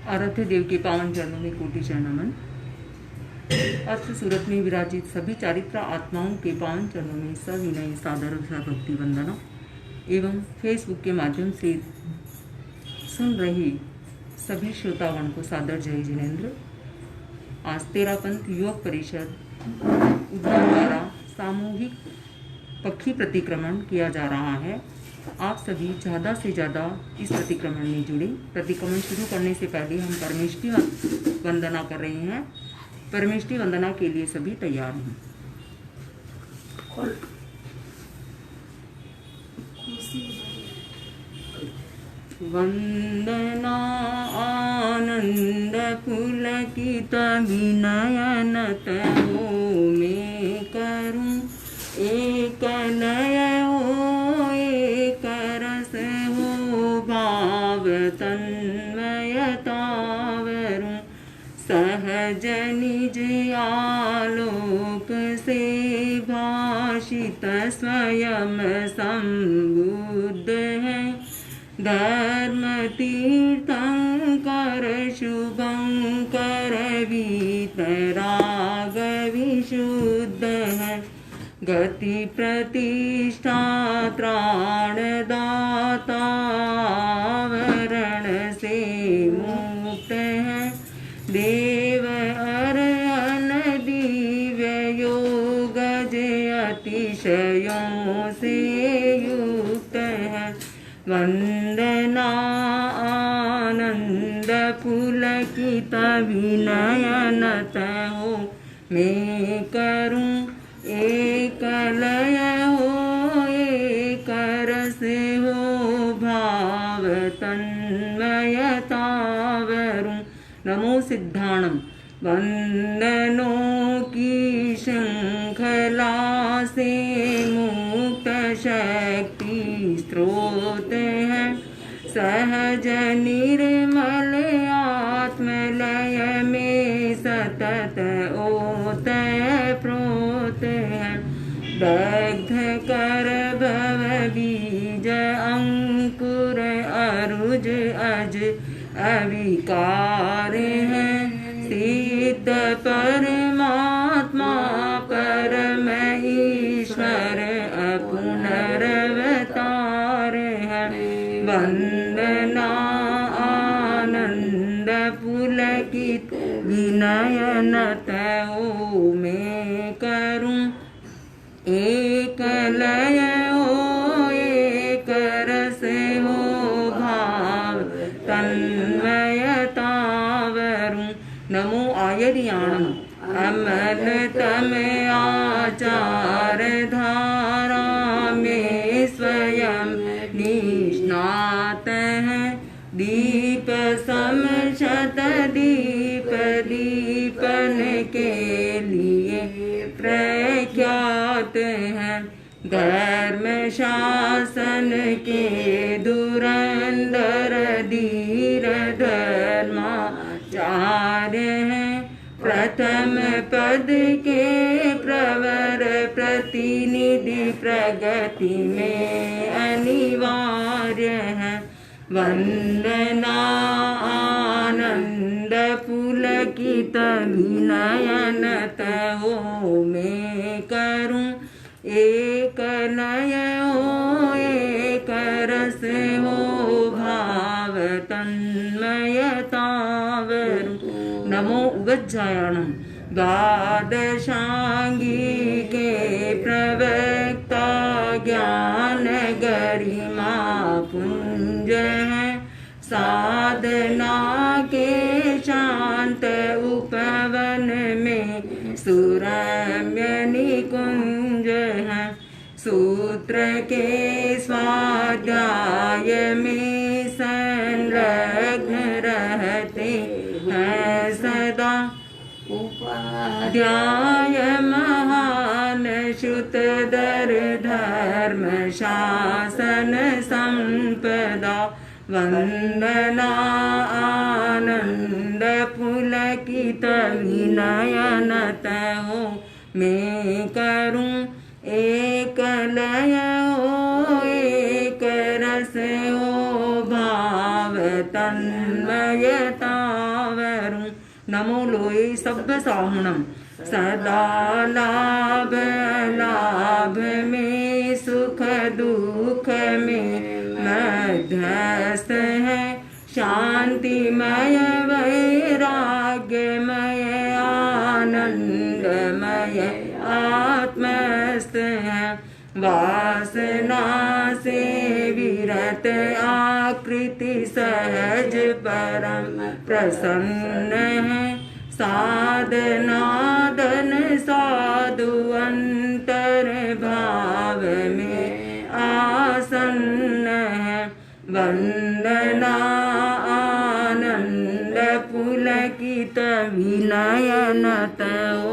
आराध्य देव के पावन चरणों में कोटि नमन। अर्थ सूरत में विराजित सभी चारित्र आत्माओं के पावन चरणों में सविनय सादर भक्ति वंदना एवं फेसबुक के माध्यम से सुन रहे सभी श्रोतागण को सादर जय जिनेन्द्र। आज तेरा पंथ युवक परिषद उद्यान द्वारा सामूहिक पक्षी प्रतिक्रमण किया जा रहा है। आप सभी ज़्यादा से ज़्यादा इस प्रतिक्रमण में जुड़े। प्रतिक्रमण शुरू करने से पहले हम परमेष्टि वंदना कर रहे हैं। परमेष्टि वंदना के लिए सभी तैयार हैं। वंदना आनंद पुलकित विनयनत हो मैं करूं एक लय हो एक रस हो भाव तन्मयता वरुं सहज निज आलोक से भाषित स्वयं संबुद्ध है। धर्म तीर्थंकर शुभंकर वीतराग विशुद्ध है। गति प्रतिष्ठा त्राणदाता वरण से मुक्त है। देव अरहन दिव्य योग जय अतिशयों से युक्त है। वंदना आनंद पुलकित विनयनत हो मैं करूं एक लय हो एक रस हो भाव तन्मयता वरुं नमो सिद्धाणम। वंदनों की श्रृंखला से मुक्त शक्ति स्रोत है। सहज निर्मल आत्मलय में सतत ओत प्रोत है। दग्ध कर भव बीज अंकुर अरुज अज अविकार है। सिद्ध परमात्मा परम ईश्वर अपुनरवतार है। वंदना आनंद पुलकित विनयनत हो मैं करूं एक लय हो एक रस हो भाव तन्मयता वरुं नमो आयर्याणम। अमल तम आचार धारा में स्वयं निष्णात है। दीप समशत दीप दीपन के लिए प्रख्यात है। धर्म शासन के धुरंधर धीर धर्माचार्य है। प्रथम पद के प्रवर प्रतिनिधि प्रगति में अनिवार्य है। वंदना आनंद पुलकित विनयनत हो मैं करूं एक लय हो एक रस हो भाव तन्मयता वरुं नमो उगज्जायाणम। द्वादशांगी के प्रवक्ता ज्ञान गरिमा पुंज है। साधना के शांत उपवन में सुरम्य निकुंज है। सूत्र के स्वाध्याय में संलग्न रहते हैं सदा। उपाध्याय महान श्रुतधर धर्म शासन संपदा। वंदना आनंद पुलकित विनयनत हो मैं करूं एक लय हो एक रस हो भाव तन्मयता वरुं नमो लोये सब्ब साहुणम सदा लाभ लाभ में सुख दुख में मध्यस्थ है शांतिमय वैराग्यमय आनंदमय आत्मस्थ है वासना से विरत आकृति सहज परम प्रसन्न है साधनादन साधु अंतर भाव में आसन्न है वंदना आनंद पुलकित विनयनत ओ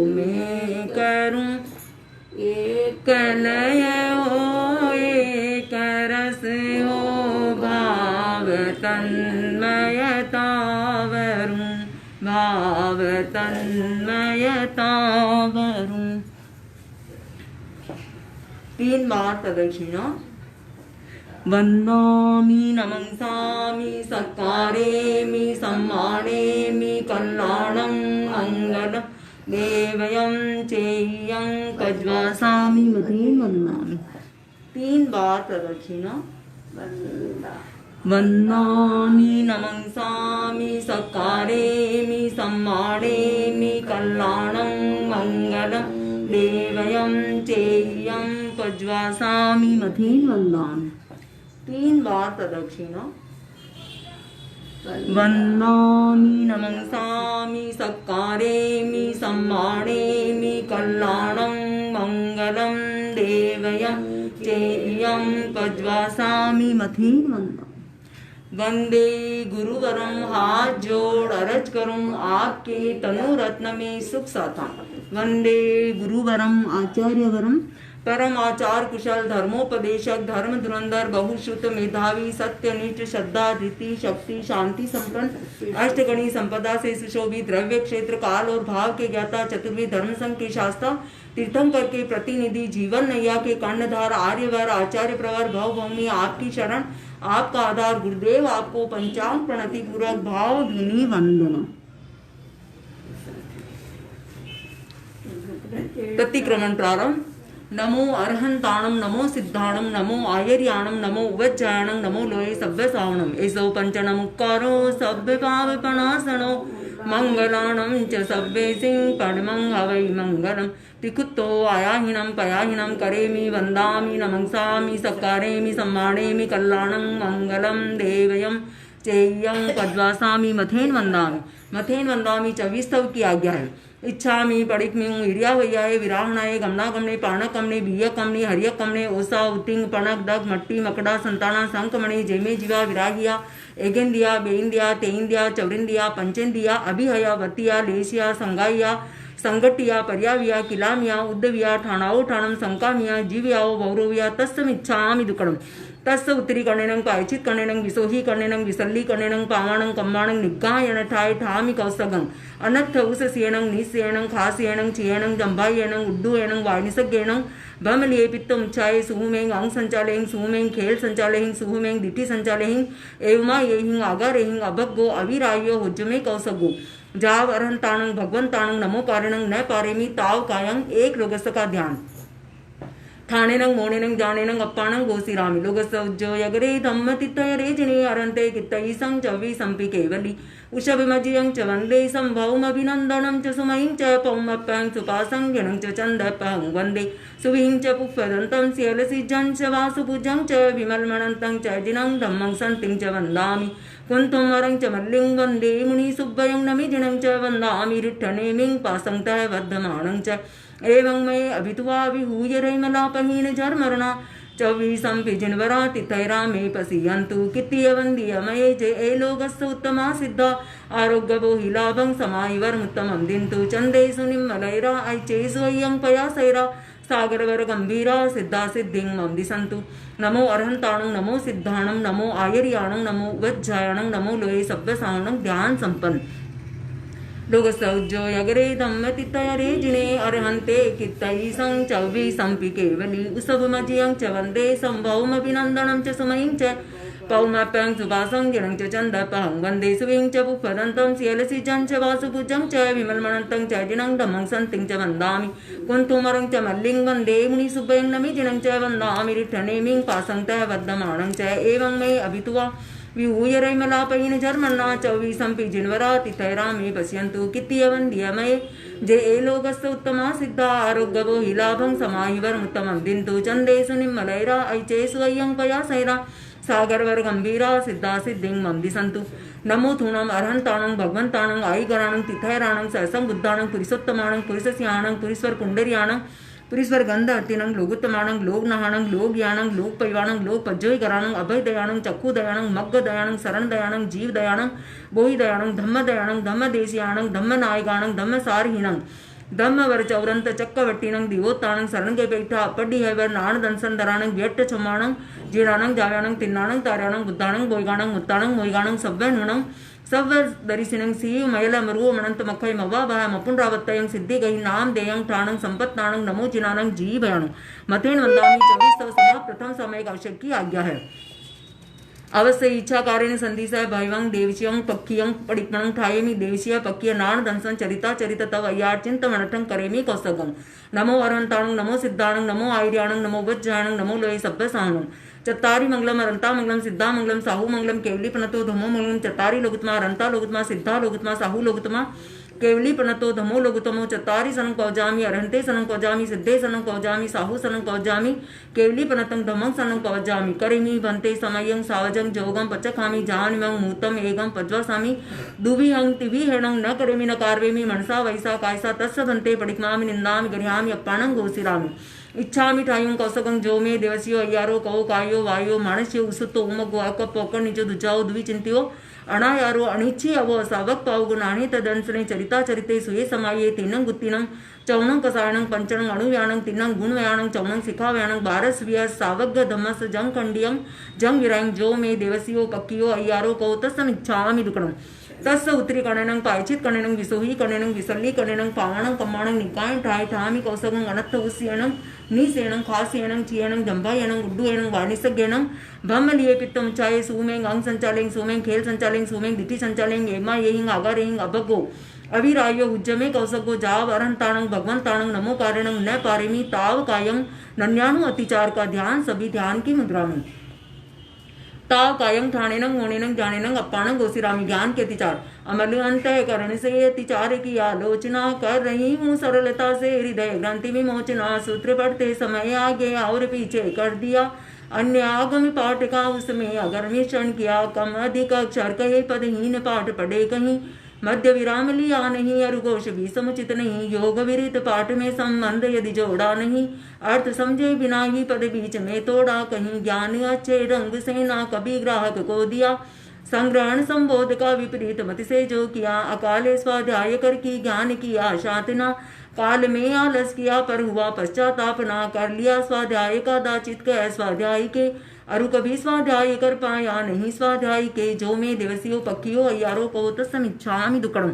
मैं करूं एक लय हो एक रस हो भाव तन्मयता वरुं भाव तन्मयता वरुं। 3 बार प्रदक्षिणा। वन्दामि नमंसामि सत्कारेमि सम्मानेमि कल्याणं मङ्गलं देवयं चेयं कज्वासामि मधीं वन्दामि। 3 बार प्रदक्षिणा। वन्दामि नमंसामि सत्कारेमि सम्मानेमि कल्याणं मङ्गलं देवयं चेयं कज्वासामि मधीं वन्दामि। 3 बार प्रदक्षिणा। वन्दामि नमंसामि सत्कारेमि सम्मानेमि कल्याणं मङ्गलं देवयं चेयं कज्वासामि मधीं वन्दामि। वंदे गुरुवरम हाथ जोड़ अरज करूं आपके तनु रत्न में सुख साथा। वंदे गुरुवरम आचार्यवरम परम आचार कुशल धर्मोपदेशक धर्म धुरंधर बहुश्रुत मेधावी सत्यनिष्ठ श्रद्धा धृति शक्ति शांति संपन्न अष्टगणी संपदा से सुशोभित द्रव्य क्षेत्र काल और भाव के ज्ञाता चतुर्वेद धर्म संघ के शास्त्रा तीर्थंकर के प्रतिनिधि जीवन नैया के कर्णधार आर्यवर आचार्य प्रवर भव भवनी आपकी शरण आपका आधार गुरुदेव आपको पंचांग प्रणति पूर्वक भाव धुनी वंदना। प्रतिक्रमण प्रारंभ। नमो अर्हंताणम नमो सिद्धाणम नमो आयर्याणम नमो उवज्जायणम नमो लोये सभ्य सावणम एसो पंचनमुक्कारो सभ्य पावपनासनो मंगलाणं च सभ्ये सिंह परमं हवै मंगलम। त्रिकुत्तो आयाहीनं पयाहीनं करेमि वन्दामि नमंसामि सत्कारेमि सम्मानेमि कल्याणं मंगलं देवयं चेयं पद्वासामि मथेन वन्दामि। मथेन वन्दामि 24 स्तव की आज्ञा है। इच्छामि पडिक्मिं वीर्यावय्याय विराहणाय गमनागमने पाणकमने बियकमने हरियकमने ओसा उतिंग पणक दग मट्टी मकड़ा संताना संकमणे जेमे जीवा विरागिया एगेंदिया बेइंदिया तेइंदिया चौरिंदिया पंचेंदिया अभिहया वतिया लेशिया संगाइया संगटिया पर्याविया किलामिया उद्दविया ठाणाओ ठाणम संकामिया जीवयाओ वौरविया तस्समिच्छामि दुक्कडम तस्य उत्तरी कर्णेनं पायचित कर्णेनं विसोही कर्णेनं विसल्ली कर्णेनं पावाणं कम्माणं निग्गायण ठाय ठामि कौस्तगं अनत्थ उसस्येनं निस्येनं खास्येनं चियेनं जंभायेनं उड्डुयेनं वाणिसज्ञेनं भमलिये पित्तमुच्छाये सुहुमें अंग संचालेहिं सुहुमें खेल संचालेहिं सुहुमें दिठि संचालेहिं एवमा येहिं आगारेहिं अभग्गो अविरायो हुज्जमे कौसगो जाव अरहंताणं भगवंताणं नमो पारेणं न पारेमि ताव कायं एक लोगस्य का ध्यान। ठाणेनं मोणेनं जाणेनं अप्पाणं गोसिरामि लोगस्य उज्जो यगरे धम्म तित्तय रेजिने अरन्ते कित्तयि संचवि संपि केवली उषभिमजियं च वन्दे संभवमभिनन्दनं च सुमयिं च पौमप्पं सुपासंज्ञनं च चन्दपं वन्दे सुविहिं च पुष्पदन्तं श्यलसिजं च वासुभुजं च विमलमणन्तं च जिनं धम्मं सन्तिं च वन्दामि कुन्तं वरं च मल्लिं वन्दे मुनिसुब्बयं नमिजिनं च वन्दामि रिट्ठनेमिं पासंतः वर्धमानं च एवं मे अभितुवा विहूय रैमलापहीन जर्मरणा चौवीसं पिजिनवरा तिथैरा मे पसीयन्तु कित्तियवन्दीयमये च एलोकस्य उत्तमा सिद्धा आरोग्यबोहिलाभं समायिवरमुत्तमं दिन्तु चन्देषु निम्मलैरा ऐचेषु अय्यं पयासैरा सागरवर गंभीरा सिद्धा सिद्धिं मम दिसन्तु। नमो अर्हंताणं नमो सिद्धाणं नमो आयर्याणं नमो वज्जायणं नमो लोये सभ्य सावणं ध्यान संपन्न। लोग सौजो यगरे धम्म तितयरे जिने अरहंते कित्तई सं चौबी संपि केवली उसभ मजियं च वंदे संभवम अभिनंदनम च सुमयं च पौमाप्यं सुभासं गिणं च चंदपहं वंदे सुविं च पुष्पदन्तं श्यलसिजं च वासुभुजं च विमलमणन्तं च जिनं धम्मं सन्तिं च वन्दामि कुन्तुमरं च मल्लिं वन्दे मुनिसुभयं नमि जिनं च वन्दामि रिठनेमिं पासं त वद्दमानं च एवं मे अभितुवा विहूय रैमलापयिन जर्मन्ना चौवीसंपि जिन्वरा तिथैरामे पश्यन्तु कित्तियवन्द्यमये जे लोकस्य उत्तमा सिद्धा आरोग्यवो हि लाभं समाहिवरमुत्तमं दिन्तु चन्देषु निम्मलैरा ऐचेषु अय्यं पयासैरा सागरवर गंभीरा सिद्धा सिद्धिं मम दिसंतु नमो थूणम अरहंताणं भगवंताणं आईगराणं तिथैराणं सरसं बुद्धाणं पुरुषोत्तमाणं पुरुषस्याणं पुरीश्वर पुंडरियाणं पुरीश्वर गंध अर्तिनं लोगुत्तमाणं लोक नहाणं लोक याणं लोक पैवाणं लोक पज्जोय कराणं अभय दयाणं चक्षु दयाणं मग्ग दयाणं शरण दयाणं जीव दयाणं बोहि दयाणं धम्म देशियाणं धम्म नायगाणं धम्म सारहीणं धम्मवर चौरंत चक्कवट्टिनं दिवोत्ताणं शरण के बैठा अपड्डी हैवर नाण दंसन दराणं व्यट्ट चुम्माणं जीराणं जाव्याणं तिन्नाणं तार्याणं बुद्धाणं बोयगाणं मुत्ताणं मोयगाणं सव्य नुणं सव्य दरिसिनं सीव मयल मरुव मणंत मखय मवा भाय मपुंडरावत्तयं सिद्धि गही नाम देयं ठाणं संपत्ताणं नमो जिनाणं जी भयाणं मथेन वंदामि 24 समा प्रथम समय आवश्यक की आज्ञा है अवश्य इच्छा कार्य संधि से भैवं देवशियं पक्कियं पडिपणं ठायेमि देवशिय पक्किय नाण दंसन चरिता चरित तव अय्यार चिंतमणठं करेमि कौस्तगं नमो अरहंताणं नमो सिद्धाणं नमो आयर्याणं नमो वज्राणं नमो लोये सभ्यसाहणं चत्तारी मंगलम अरंता मंगलम सिद्धा मंगलम साहू मंगलम केवली पनतो धमो मंगलम चत्तारी लोगुत्मा अरंता लोगुत्मा सिद्धा लोगुत्मा साहू लोगुत्मा केवली पनतो धमो लोगुतमो चत्तारी सनं कौजामि अरहंते सनं कौजामि सिद्धे सनं कौजामि साहू सनं कौजामि केवली पनतं धमं सनं कौजामि करेमि भन्ते समयं सावजं जोगं पचखामि जानिमं मूतं एगं पज्वसामि दुविहं तिविहेणं न करेमि न कार्वेमि मनसा वैसा कायसा तस्य भन्ते पडिक्मामि निन्दामि गृह्यामि अप्पाणं गोसिरामि इच्छा मिठाइयों कौसकं जो में देवसियो अय्यारो कहो कायो वायो मानस्यो उसुतो उमगो अक पोकण निजो दुजाओ दुवि चिंतियो अनायारो अनिच्छी अवो सावक पावगु नाणे तदंसने चरिता चरिते सुये समाये तीनं गुत्तिनं चौनं कसायणं पंचणं अणुव्याणं तीनं गुणव्याणं चौनं शिखाव्याणं बारस विय सावग्ग धम्मस जंग खंडियं जंग विरायं जो में देवसियो पक्कियो अय्यारो कहो तस्समिच्छामि दुक्कडं तस्य उत्तरी कणेनं पायचित कणेनं विसोही कणेनं विसल्ली कणेनं पावणं कम्माणं निकायं ठाय ठामि कौसगं अनत्थ उस्येणं नीसेणं खासेणं चियेणं जंभायेणं उड्डुयेणं वाणिसज्ञेणं ब्रह्मलिये पित्तम चाये सुमें अंग संचालें सुमें खेल संचालें सुमें दिति संचालें येमा येहिं आगारेहिं अभगो अविरायो उज्जमे कौसगो जाव अरहंताणं भगवंताणं नमो कारणं न पारेमि ताव कायं नन्याणु अतिचार का ध्यान सभी ध्यान की मुद्रा में ताव कायं ठाणेनं मोणेनं जानेनं अप्पाणं गोसिरामि ज्ञान के अतिचार अमल अंतःकरण से अतिचार की आलोचना कर रही हूँ सरलता से हृदय ग्रंथि विमोचना सूत्र पढ़ते समय आगे और पीछे कर दिया अन्य आगम पाठ का उसमें अगर मिश्रण किया कम अधिक अक्षर कहे पदहीन पाठ पढ़े कहीं मध्य विराम लिया नहीं अरुघोष भी समुचित नहीं योग विरित पाठ में संबंध यदि जोड़ा नहीं अर्थ समझे बिना ही पद बीच में तोड़ा कहीं ज्ञान अच्छे रंग से ना कभी ग्राहक को दिया संग्रहण संबोध का विपरीत मत से जो किया अकाले स्वाध्याय कर की ज्ञान की आशा ना काल में आलस किया पर हुआ पश्चाताप ना कर लिया स्वाध्याय का दाचित कह स्वाध्याय के अरु कभी स्वाध्याय कर पाया नहीं स्वाध्याय के जो में दिवसियों पक्कियों अय्यारों को तस्समिच्छामि दुक्कडं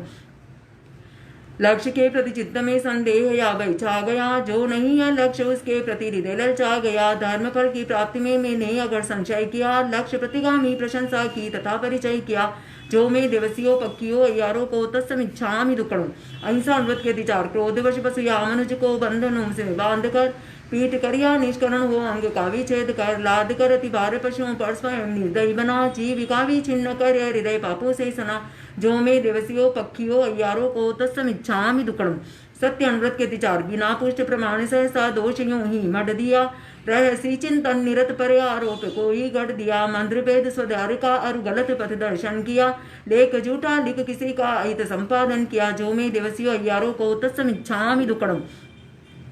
लक्ष्य के प्रति चित्त में संदेह या भय छा गया जो नहीं है लक्ष्य उसके प्रति हृदय ललचा गया धर्म फल की प्राप्ति में मैंने अगर संशय किया लक्ष्य प्रतिगामी प्रशंसा की तथा परिचय किया जो में देवसियों पक्कियों अय्यारों को तस्समिच्छामि दुक्कडं अहिंसा व्रत के विचार क्रोधवश पशु या मनुज को बंधनों से बांध कर पीठ करिया निष्करण हो अंग का विच्छेद कर लाद कर अति भार पशुओं पर स्वयं निर्दयी बना जीविका भी छिन्न कर हृदय पापों से सना जो में देवसियों पक्खियों अय्यारों को तस्समिच्छामि दुक्कडं सत्य अनुव्रत के विचार बिना पुष्ट प्रमाण सहसा दोष यूं ही मढ़ दिया रहसी चिंतन निरत पर आरोप को ही गढ़ दिया मंत्र भेद स्वधार का और गलत पथ दर्शन किया लेख झूठा लिख किसी का अहित संपादन किया जो में देवसियों अय्यारों को तस्समिच्छामि दुक्कडं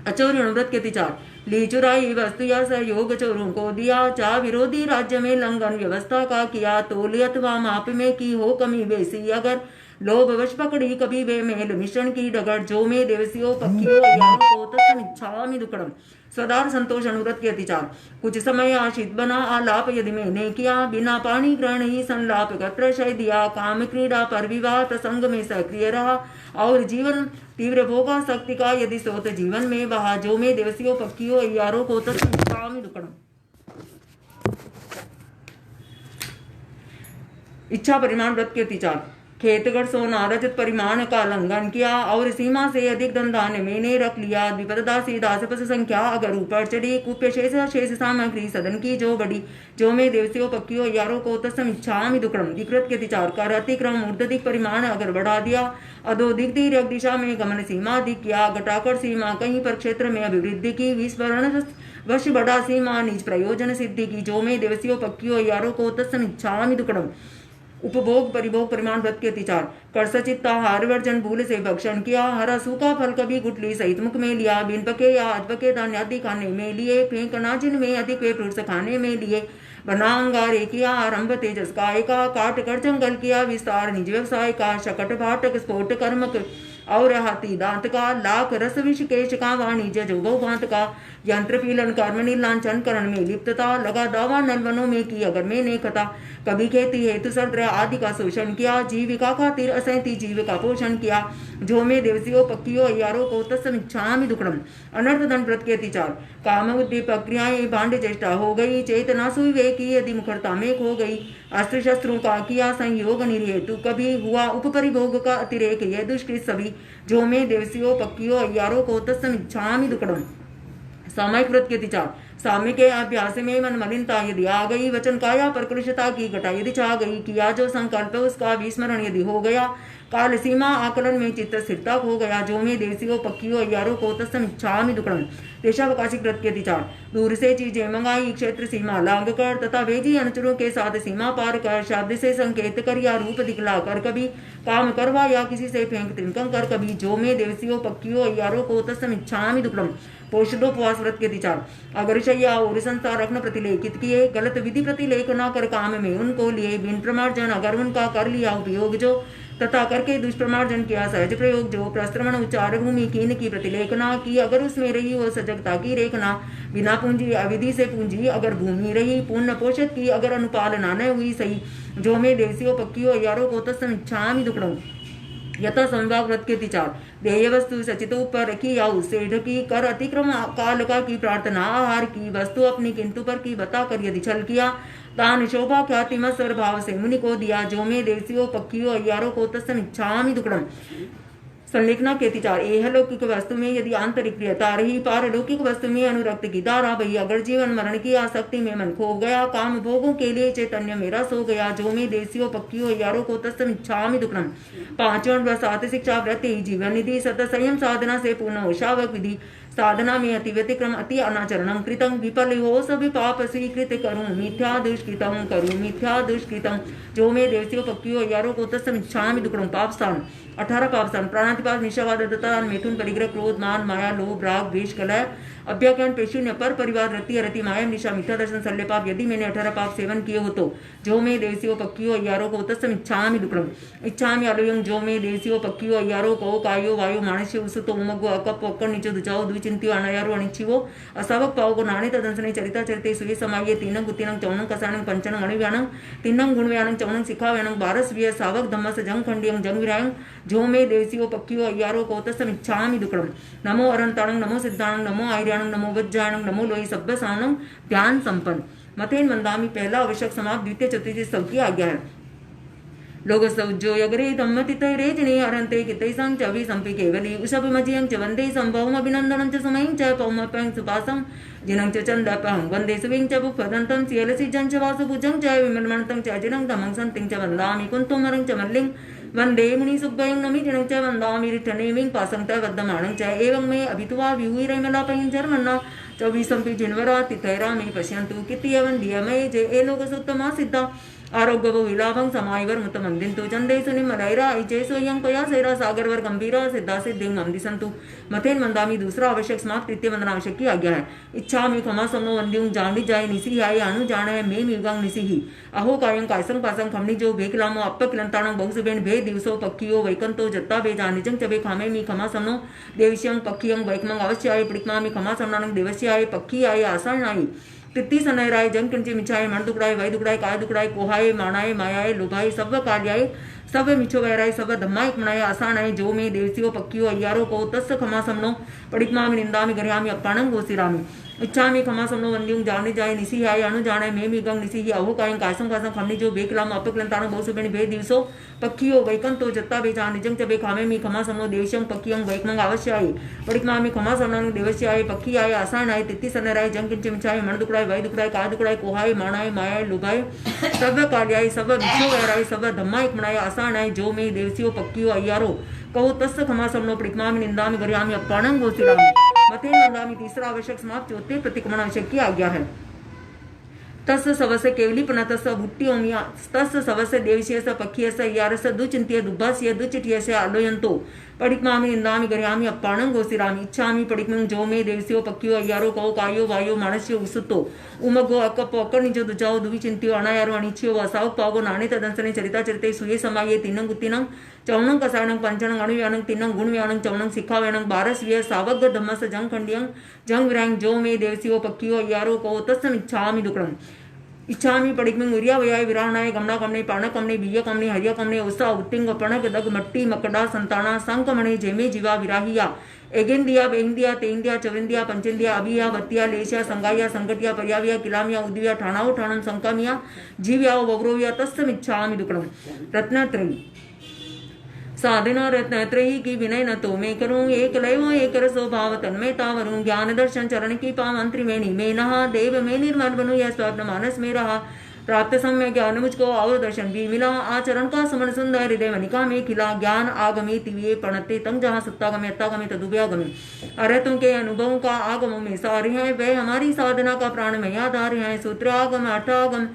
अचौर्य अनुव्रत के विचार ली चुराई वस्तु या सहयोग चोरों को दिया चा विरोधी राज्य में लंघन व्यवस्था का किया तोल अथवा माप में की हो कमी बेसी अगर लोभ वश पकड़ी कभी वे मेल मिश्रण की डगर, जो में देवसियों पक्षियों अय्यारों को तत्समिच्छामि दुक्कडम। स्वदार संतोष अनुरत के अतिचार। कुछ समय आशित बना आलाप यदि मैंने किया, बिना पानी ग्रहण ही संलाप गत्र शय दिया। काम क्रीड़ा पर विवाह प्रसंग में सक्रिय रहा, और जीवन तीव्र भोगासक्ति का यदि सोत जीवन में बहा, जो में देवसियों पक्षियों अय्यारों को तत्समिच्छामि दुक्कडम। इच्छा परिमाण व्रत के अतिचार। खेतगढ़ सोना रजत परिमाण का लंघन किया, और सीमा से अधिक धन धान्य मैंने रख लिया। द्विपद दासी दास पशु संख्या अगर ऊपर चढ़ी, कुप्य शेष शेष सामग्री सदन की जो बड़ी, जो में देवसियों पक्षियों अय्यारों को तत्समिच्छामि दुक्कडम। विकृत के अतिचार कर अतिक्रम ऊर्ध्वदिक परिमाण अगर बढ़ा दिया, अधोदिक तिर्यक दिशा में गमन सीमा अधिक किया। घटाकर सीमा कहीं पर क्षेत्र में अभिवृद्धि की, विस्फोरण वश बढ़ा सीमा निज प्रयोजन सिद्धि की, जो में देवसियों पक्षियों अय्यारों को तत्समिच्छामि दुक्कडम। उपभोग परिभोग परिमाण व्रत के अतिचार। कर सचित्ता हार वर्जन भूल से भक्षण किया, हरा सूखा फल कभी गुटली सहित मुख में लिया। बिन पके या अधपके धान्य आदि खाने में लिए, फेंकना जिनमें अधिक वे पुरुष खाने में लिए। बना अंगारे किया आरंभ तेजस काय का, काट कर जंगल किया विस्तार निज व्यवसाय का। शकट भाटक स्फोट कर्मक और हाथी दांत का, लाख रस विष केश का वाणिज्य जो भांत का। यंत्र पीलन कर्म नीलांचन करण में लिप्तता, लगा दावा नलवनों में की अगर मैंने कथा। कभी खेती हेतु सर्द्र आदि का शोषण किया, जीविका खातिर असैती जीव का पोषण किया। जो में देवसियों पक्षियों अय्यारों को तत्समिच्छामि दुक्कडम। अनर्थ धन व्रत के अतिचार। काम उद्दीपक क्रियाएं भांड चेष्टा हो गई, चेतना सुविवेकी यदि मुखरता में खो गई। अस्त्र शस्त्रों का किया संयोग निर्हेतु, कभी हुआ उपपरिभोग का अतिरेक यह दुष्कृत सभी। जो में देवसियों पक्षियों अय्यारों को तत्समिच्छामि दुक्कडम। सामयिक व्रत के अतिचार। साम्य के अभ्यास में मन मलिनता यदि आ गई, वचन काया प्रकृष्टता की घटा यदि छा गई। किया जो संकल्प उसका विस्मरण यदि हो गया, काल सीमा आकलन में चित्त स्थिरता हो गया। जो में देवसियों पक्षियों अय्यारों को तत्समिच्छामि दुक्कडम। देशावकाशिक व्रत के अतिचार। दूर से चीजें मंगाई क्षेत्र सीमा लांग कर, तथा भेजी अनुचरों के साथ सीमा पार कर। शब्द से संकेत कर या रूप दिखला कर, कभी काम करवा या किसी से फेंक तिनकम कर कभी। जो में देवसियों पक्षियों अय्यारों को तत्समिच्छामि दुक्कडम। पोषदोपवास व्रत के अतिचार। अगर शैया और संसार रत्न प्रतिलेखित किए, गलत विधि प्रतिलेख न कर काम में उनको लिए। बिन प्रमार्जन अगर उनका कर लिया उपयोग जो, तथा करके दुष्प्रमार्जन किया सहज प्रयोग जो। प्रस्त्रमण उच्चार भूमि कीन की प्रतिलेखना की, अगर उसमें रही हो सजगता की रेखना। बिना पूंजी अविधि से पूंजी अगर भूमि रही, पूर्ण पोषक की अगर अनुपालना न हुई सही। जो में देवसियों पक्षियों अय्यारों को तत्समिच्छामि दुक्कडम। यथा संभाग व्रत के अतिचार। देय वस्तु सचित ऊपर रखी या उससे ढकी, कर अतिक्रम काल का की प्रार्थना आहार की। वस्तु अपनी किंतु पर की बता कर यदि छल किया, तान शोभा ख्याति मत्सर भाव से मुनि को दिया। जो में देवसियों पक्षियों अय्यारों को तत्समिच्छामि दुक्कडम। संलेखना के अतिचार। एहलौकिक वस्तु में यदि आंतरिक प्रियता रही, पारलौकिक वस्तु में अनुरक्त की धारा बही। अगर जीवन मरण की आसक्ति में मन खो गया, काम भोगों के लिए चैतन्य मेरा सो गया। जो में देवसियों पक्षियों अय्यारों को तत्समिच्छामि दुक्कडम। पांचवं व सात शिक्षा व्रत ही जीवन निधि, सत संयम साधना से पूर्ण हो शावक विधि। साधना में अति व्यतिक्रम अति अनाचरणं कृतं, विफल हो सभी पाप स्वीकृत करूं मिथ्या दुष्कृतं करूं मिथ्या दुष्कृतं। जो में देवसियों पक्षियों अय्यारों को तत्समिच्छामि दुक्कडम। पाप स्थान। 18 पाप स्थान। प्राणातिपात निशावाद दत्तान मैथुन परिग्रह क्रोध मान माया लोभ राग द्वेष कलह अभ्याज्ञान पेशून्य पर परिवार रति रति माया निशा मिथ्या दर्शन शल्य पाप यदि मैंने 18 पाप सेवन किए हो तो। जो में देवसियों पक्षियों अय्यारों को तत्समिच्छामि दुक्कडम। इच्छामि अलयं। जो में देवसियों पक्षियों अय्यारों को कायो वायु मानस्य उसतो उमग्गो अकप अक्कड़ नीचो दुचाओ द्विचिंत्यो अनायारो अनिच्छिवो असावक पावगो नाणे तदंसने चरिता चरिते सुये समाये तीनं गुत्तीनं चौनं कसानं पंचनं अणुव्यानं तीनं गुणव्यानं चौनं शिखाव्यानं बारस्वीय सावक धम्मस जंग खंडियं जंग विरायं। जो में देवसियों पक्षियों अय्यारों को तत्समिच्छामि दुक्कडम। नमो अरंताणं नमो सिद्धाणं नमो आर्याणं नमो वज्रायणं नमो लोहि सभ्यसाणं। ध्यान संपन्न। मथेन वंदामि पहला आवश्यक समाप्त, द्वितीय चतुर्थी सबकी आज्ञा है। लोग सौज्यो यगरे धम्मतितै रेजने अरन्ते कितै संच अभिसंपि केवली उषभ मजियं च वन्दे संभवम् अभिनन्दनं च समयं च पौमपं सुपासं जिनं च चन्दपहं वन्दे सुविं च बुक्फदन्तं सियलसिजं च वासुभुजं च विमलमणतं च अजिनं धमं सन्तिं च वन्दामि कुन्तुमरं च मल्लिं वन्दे मुनिसुब्बयं नमिजनं च वन्दामि रिठनेमिं पासं च वद्दमानं च एवं मे अभितुवा विहुरैमलापयं जर्मन्ना चौबीसंपि जिन्वरा तिथैरा मे पश्यन्तु कित्यवं दियमये जे ए लोकसुत्तमा सिद्धा। आरोग्यवो विलाभं समायवर मुतमंदिन्तु चंदेषु निमलैरा इचेषु यं पया सेरा सागरवर गंभीरा सिद्धा सिद्धिं मम दिसंतु मथेन मंदामी। दूसरा आवश्यक समाप्त तृतीय वंदना आवश्यक की आज्ञा है। इच्छा में खमा समनो वंद्युं जानी जाय निसी आय अनु जान है मे मिवगं निसी ही अहो कायं कायसं पासं खमनी जो भेकलामो अप्प किलंताणं बहुसुबेन भे दिवसो पक्कियो वैकंतो जत्ता बे जानिजं चबे खामे मी खमा समनो देवस्यं पक्कियं वैकमं अवश्याय पडिकमा मी खमा समनानं देवस्याय पक्की आय आसानाय तित्ती सनयराय जंग किंची मिछाए मन दुकड़ाए वै दुकड़ाए काय दुकड़ाए कोहाए मानाए मायाए लोभाए सब कार्याए सब मिछो वैराय सब धम्माइक मनाए आसानाए जो में देवसियो पक्कियो अय्यारो को तस् खमा समनो पडिकमा में निंदा में गर्यामी अप्पाणं गोसिरामी इच्छा में खमा समनो वंद्युं जाने जाए निसी आय अनु जाने मे मी गंग निसी ही अहो कायं कायसं कासं खमनी जो बेकलाम अपकलंताणं बहुसुबेन भे दिवसो पक्कियो वैकंतो जत्ता बे जान निजं चबे खामे मी खमा समनो देवस्यं पक्कियं वैकमंग अवश्याय पडिकमा में खमा समनानं देवस्याय पक्की आय आसानाय तित्ती सनराय जंग किंची मिछाए मन दुकड़ाए वै दुकड़ाए काय दुकड़ाए कोहाय मानाए मायाए लुभाए सब कार्याय सब मिछो वैराय सब धम्माइक मनाए आसानाय जो में देवसियो पक्कियो अय्यारो कहो तस् खमा समनो पडिकमा में निंदा में गर्यामी अप्पाणं गोसिरामी मतेन मंदामी। तीसरा आवश्यक समाप्त चौथे प्रतिक्रमण आवश्यक की आज्ञा है। तस् सवस्य केवलीपना तस् भुट्टियोमिया तस् सवस्य देवस्यस्य पक्खियस्य यारस्य दुचिंत्य दुब्बास्य दुचिटियस्य आलोयन्तो पडिकमामि निंदामि गर्यामि अप्पाणं गोसिरामि इच्छामि पडिकमं जो मे देवस्यो पक्कियो अय्यारो कहो कायो वायो मानस्यो उसुतो उमगो अक्कपो अक्कनिजो दुजाओ दुविचिंत्यो अनायारो अनिच्छ्यो वसाव पागो नाने तदंसने चरिता चरिते सुये समाये तीनं गुत्तिनं चौणं कसायणं पंचणं अणुव्याणं तीनं गुणव्याणं चौणं सिखाव्याणं बारस्विय सावग धम्मस जंग खंडियं जंग विरांग जो मे देवस्यो पक्कियो अय्यारो कहो तस्समिच्छामि दुक्कडं इच्छामि पडिकमं उरिया वयाय विराणाय गमना कमने पाण कमने बिय कमने हरिया कमने उस्सा उत्तिंग पणक दग मट्टी मकड़ा संताना संकमणे जेमे जीवा विराहिया एगेंदिया बेंदिया तेंदिया चविंदिया पंचेंदिया अभिया वत्तिया लेशिया संगाया संकटिया पर्याविया किलामिया उद्विया ठाणाओ ठाणं संकमिया जीव्या वग्रोविया तस्समिच्छामि दुक्कडं रत्नत्रयी साधना रत्नत्रयी की विनय न तो मैं करूं एक लयो एक रसो भाव तन्मयता वरूं ज्ञान दर्शन चरण की पावन त्रिवेणी में नहा देव में निर्मल बनूं यह स्वप्न मानस में रहा प्राप्त समय ज्ञान मुझको और दर्शन भी मिला आचरण का सुमन सुंदर हृदय वनिका में खिला ज्ञान आगमे तिविये पणते तंग जहाँ सत्तागमे अत्तागमे तदुव्यागमे अरे तुम के अनुभवों का आगमों में सारे हैं वह हमारी साधना का प्राण में आधार है सूत्र आगम अठागम